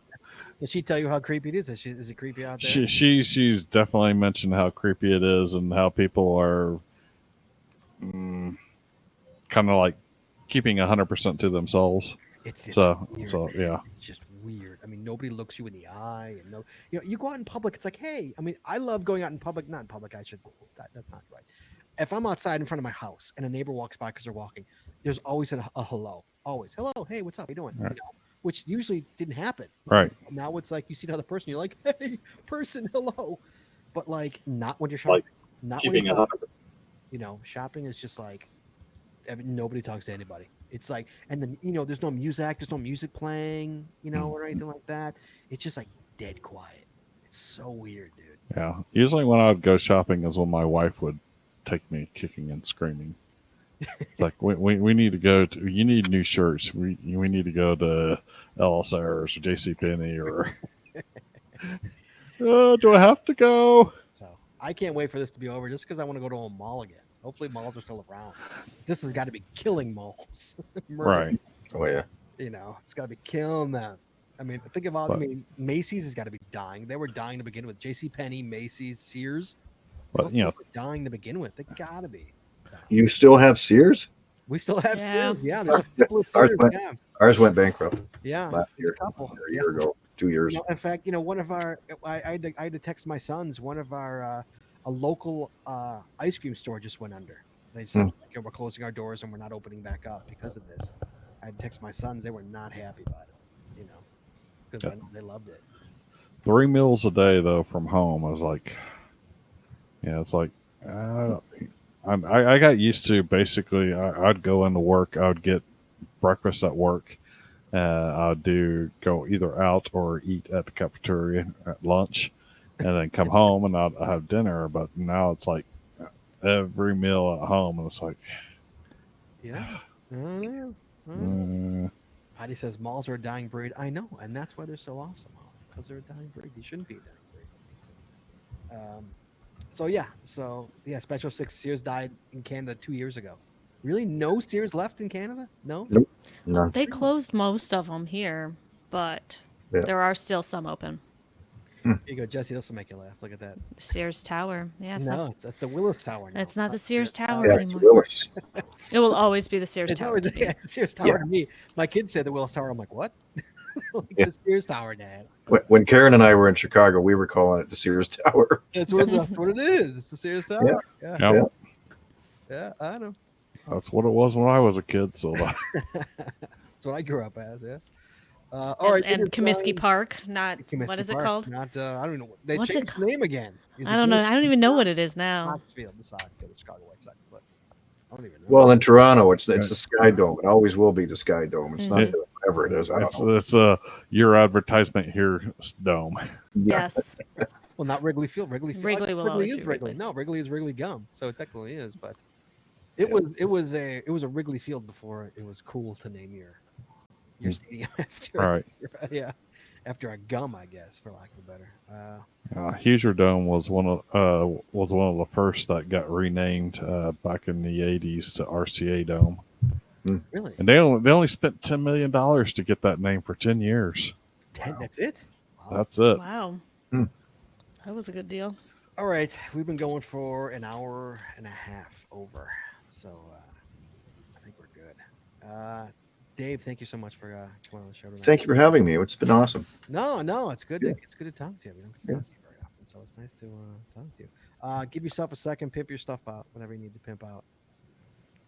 S1: Does she tell you how creepy it is? Is it creepy out there?
S4: she's definitely mentioned how creepy it is and how people are kind of like keeping 100% to themselves.
S1: It's just
S4: So
S1: weird, man.
S4: yeah.
S1: It's just weird. I mean, nobody looks you in the eye, and you go out in public. It's like, hey, I mean, I love going out in public. Not in public. That's not right. If I'm outside in front of my house and a neighbor walks by because they're walking, there's always a hello. Always, hello, hey, what's up? How you doing?
S4: Right.
S1: You know, which usually didn't happen.
S4: Right.
S1: Now it's like you see another person, you're like, hey, person, hello. But like, not when you're shopping. Not when
S3: Keeping
S1: you're
S3: it up.
S1: you know, shopping is just like nobody talks to anybody. It's like, and then there's no music playing, or anything like that. It's just like dead quiet. It's so weird, dude.
S4: Yeah. Usually when I would go shopping is when my wife would take me kicking and screaming. It's like we need to go to. You need new shirts. We need to go to LSRs or JCPenney or. Do I have to go?
S1: So I can't wait for this to be over, just because I want to go to a mall again. Hopefully, malls are still around. This has got to be killing malls.
S4: Right.
S3: Oh yeah.
S1: It's got to be killing them. I mean, think about. Macy's has got to be dying. They were dying to begin with. JCPenney, Macy's, Sears.
S4: But
S1: Those were dying to begin with. They got to be.
S3: You still have Sears?
S1: We still have
S2: Yeah.
S1: Sears. Yeah, there's a couple of
S3: Ours
S1: Sears.
S3: went-
S1: Yeah,
S3: Ours went bankrupt
S1: yeah.
S3: last
S1: there's
S3: year,
S1: a couple.
S3: or a year ago, 2 years.
S1: In fact, one of our, I had to text my sons. One of our, a local ice cream store just went under. They said, okay, we're closing our doors and we're not opening back up because of this. I had to text my sons. They were not happy about it, because they loved it.
S4: 3 meals a day though from home. I was like, yeah, it's like I got used to basically. I'd go into work. I would get breakfast at work. I'd go either out or eat at the cafeteria at lunch, and then come home and I'd have dinner. But now it's like every meal at home, and it's like,
S1: Yeah. Oh, yeah. Patty says malls are a dying breed. I know, and that's why they're so awesome. Because they're a dying breed. They shouldn't be a dying breed. Special 6 Sears died in Canada 2 years ago. Really? No Sears left in Canada? No?
S3: Nope. None.
S2: They closed most of them here, but
S3: Yeah.
S2: there are still some open.
S1: Here you go, Jesse. This will make you laugh. Look at that.
S2: The Sears Tower. Yeah, it's,
S1: No, it's the Willis Tower now.
S2: it's not the Sears Tower
S3: Yeah, it's
S2: anymore.
S3: Willis.
S2: It will always be the Sears
S1: It's
S2: Tower
S1: always
S2: to me.
S1: it's the Sears Tower to me. My kids said the Willis Tower. I'm like, what?
S3: Yeah.
S1: The Sears Tower, Dad.
S3: When Karen and I were in Chicago, we were calling it the Sears Tower.
S1: That's what it is. It's the Sears Tower. Yeah.
S4: yeah,
S1: Yeah, I know.
S4: that's what it was when I was a kid. So
S1: That's what I grew up as. Yeah. All right.
S2: And
S1: it is
S2: Comiskey
S1: time-
S2: Park, not
S1: Comiskey
S2: what is it
S1: Park,
S2: called?
S1: Not I don't even know. They
S2: What's it
S1: changed the name again. Is
S2: I
S1: it
S2: don't know.
S1: Comiskey
S2: I don't even know what it is now.
S1: Foxfield, the Sox, the Chicago White Sox, but I don't even know.
S3: Well, in Toronto, it's the Sky Dome. It always will be the Sky Dome. It's not whatever it is. I don't know.
S4: it's your advertisement here, Dome.
S2: Yes.
S1: Well, not Wrigley Field. Wrigley Field.
S2: Wrigley will always
S1: is
S2: be
S1: Wrigley.
S2: Wrigley.
S1: No, Wrigley is Wrigley Gum, so it technically is. But it was a Wrigley Field before it was cool to name your stadium after.
S4: Right.
S1: Yeah, after a gum, I guess, for lack of a better.
S4: Hoosier Dome was one of the first that got renamed back in the '80s to RCA Dome,
S1: Really?
S4: and they only spent $10 million to get that name for 10 years.
S1: 10. That's it. Wow.
S4: That's it.
S2: Wow.
S3: Hmm.
S2: That was a good deal.
S1: All right, we've been going for an hour and a half over, so I think we're good. Dave, thank you so much for coming on the show tonight.
S3: Thank you for having me. It's been awesome.
S1: No, it's good.
S3: Yeah.
S1: It's good to talk to you. We don't get to talk to you very often, so it's nice to talk to you. Give yourself a second, pimp your stuff out, whatever you need to pimp out.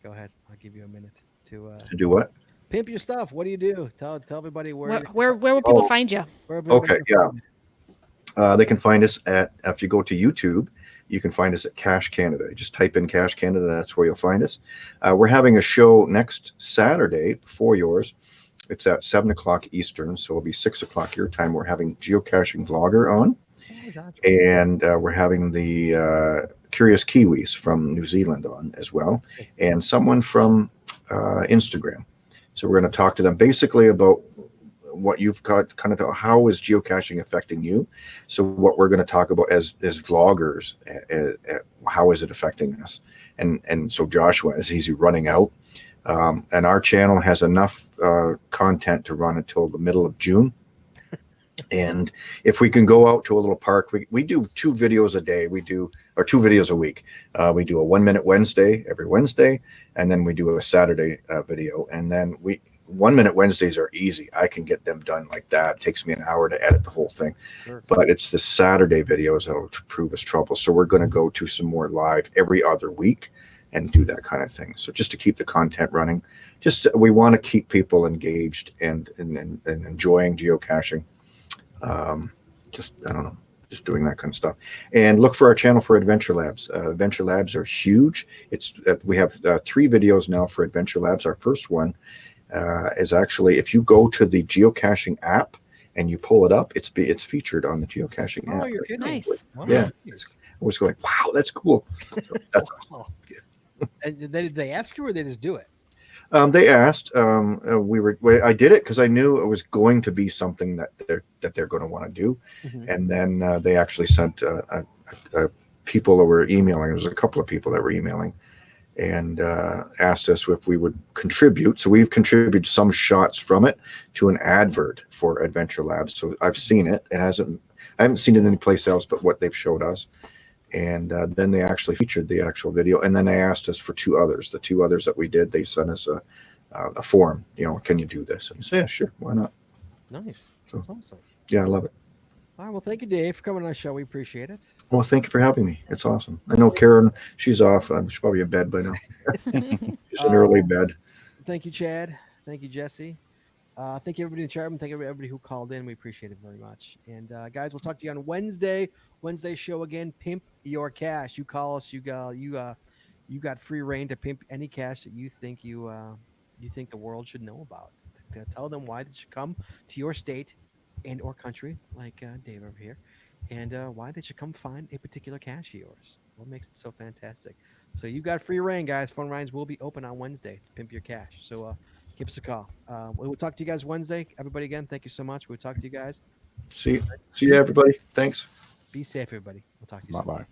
S1: Go ahead. I'll give you a minute to
S3: To do what?
S1: pimp your stuff. What do you do? Tell everybody
S2: Where
S1: where
S2: will people
S3: Oh.
S2: find you?
S3: Okay, yeah. They can find us if you go to YouTube, you can find us at Cash Canada. Just type in Cash Canada. That's where you'll find us. We're having a show next Saturday before yours. It's at 7 o'clock Eastern, so it'll be 6 o'clock your time. We're having Geocaching Vlogger on, and we're having the Curious Kiwis from New Zealand on as well, and someone from Instagram. So we're going to talk to them basically about what you've got, kind of how is geocaching affecting you. So what we're going to talk about as vloggers, how is it affecting us? And so Joshua, as he's running out, and our channel has enough content to run until the middle of June. And if we can go out to a little park, we do 2 videos a day. Or 2 videos a week. We do a 1 Minute Wednesday every Wednesday, and then we do a Saturday video. And then 1 Minute Wednesdays are easy. I can get them done like that. It takes me an hour to edit the whole thing.
S1: Sure.
S3: But it's the Saturday videos that will prove us trouble. So we're going to go to some more live every other week and do that kind of thing. So just to keep the content running, we want to keep people engaged and enjoying geocaching. I don't know, just doing that kind of stuff. And look for our channel for Adventure Labs. Adventure Labs are huge. We have 3 videos now for Adventure Labs. Our first one is actually, if you go to the geocaching app and you pull it up, it's featured on the geocaching app.
S1: Oh, you're kidding.
S2: Nice.
S1: Wow.
S3: Yeah.
S1: Nice.
S3: I was going, wow, that's cool. So that's awesome.
S1: Oh. And did they ask you, or they just do it?
S3: They asked. I did it because I knew it was going to be something that they're going to want to do, and then they actually sent people that were emailing. There was a couple of people that were emailing, and asked us if we would contribute. So we've contributed some shots from it to an advert for Adventure Labs. So I've seen it. I haven't seen it anyplace else but what they've showed us. And then they actually featured the actual video, and then they asked us for 2 others. The 2 others that we did, they sent us a form. Can you do this? And we said, yeah, sure, why not?
S1: Nice.
S3: So-
S1: That's awesome.
S3: Yeah, I love it.
S1: All right. Well, thank you, Dave, for coming on the show. We appreciate it.
S3: Well, thank you for having me. It's awesome. I know Karen, she's off. She's probably in bed by now. She's in early bed.
S1: Thank you, Chad. Thank you, Jesse. Thank you, everybody in the chat room. Thank you, everybody who called in. We appreciate it very much. And guys, we'll talk to you on Wednesday. Wednesday show again. Pimp your cash. You call us. You got free reign to pimp any cash that you think you think the world should know about. To tell them why they should come to your state and or country, like Dave over here, and why they should come find a particular cache of yours. What makes it so fantastic? So you got free reign, guys. Phone lines will be open on Wednesday to pimp your cash. So give us a call. We'll talk to you guys Wednesday. Everybody, again, thank you so much. We'll talk to you guys.
S3: See you, everybody. Thanks.
S1: Be safe, everybody. We'll talk to you
S4: Bye
S1: soon.
S4: bye.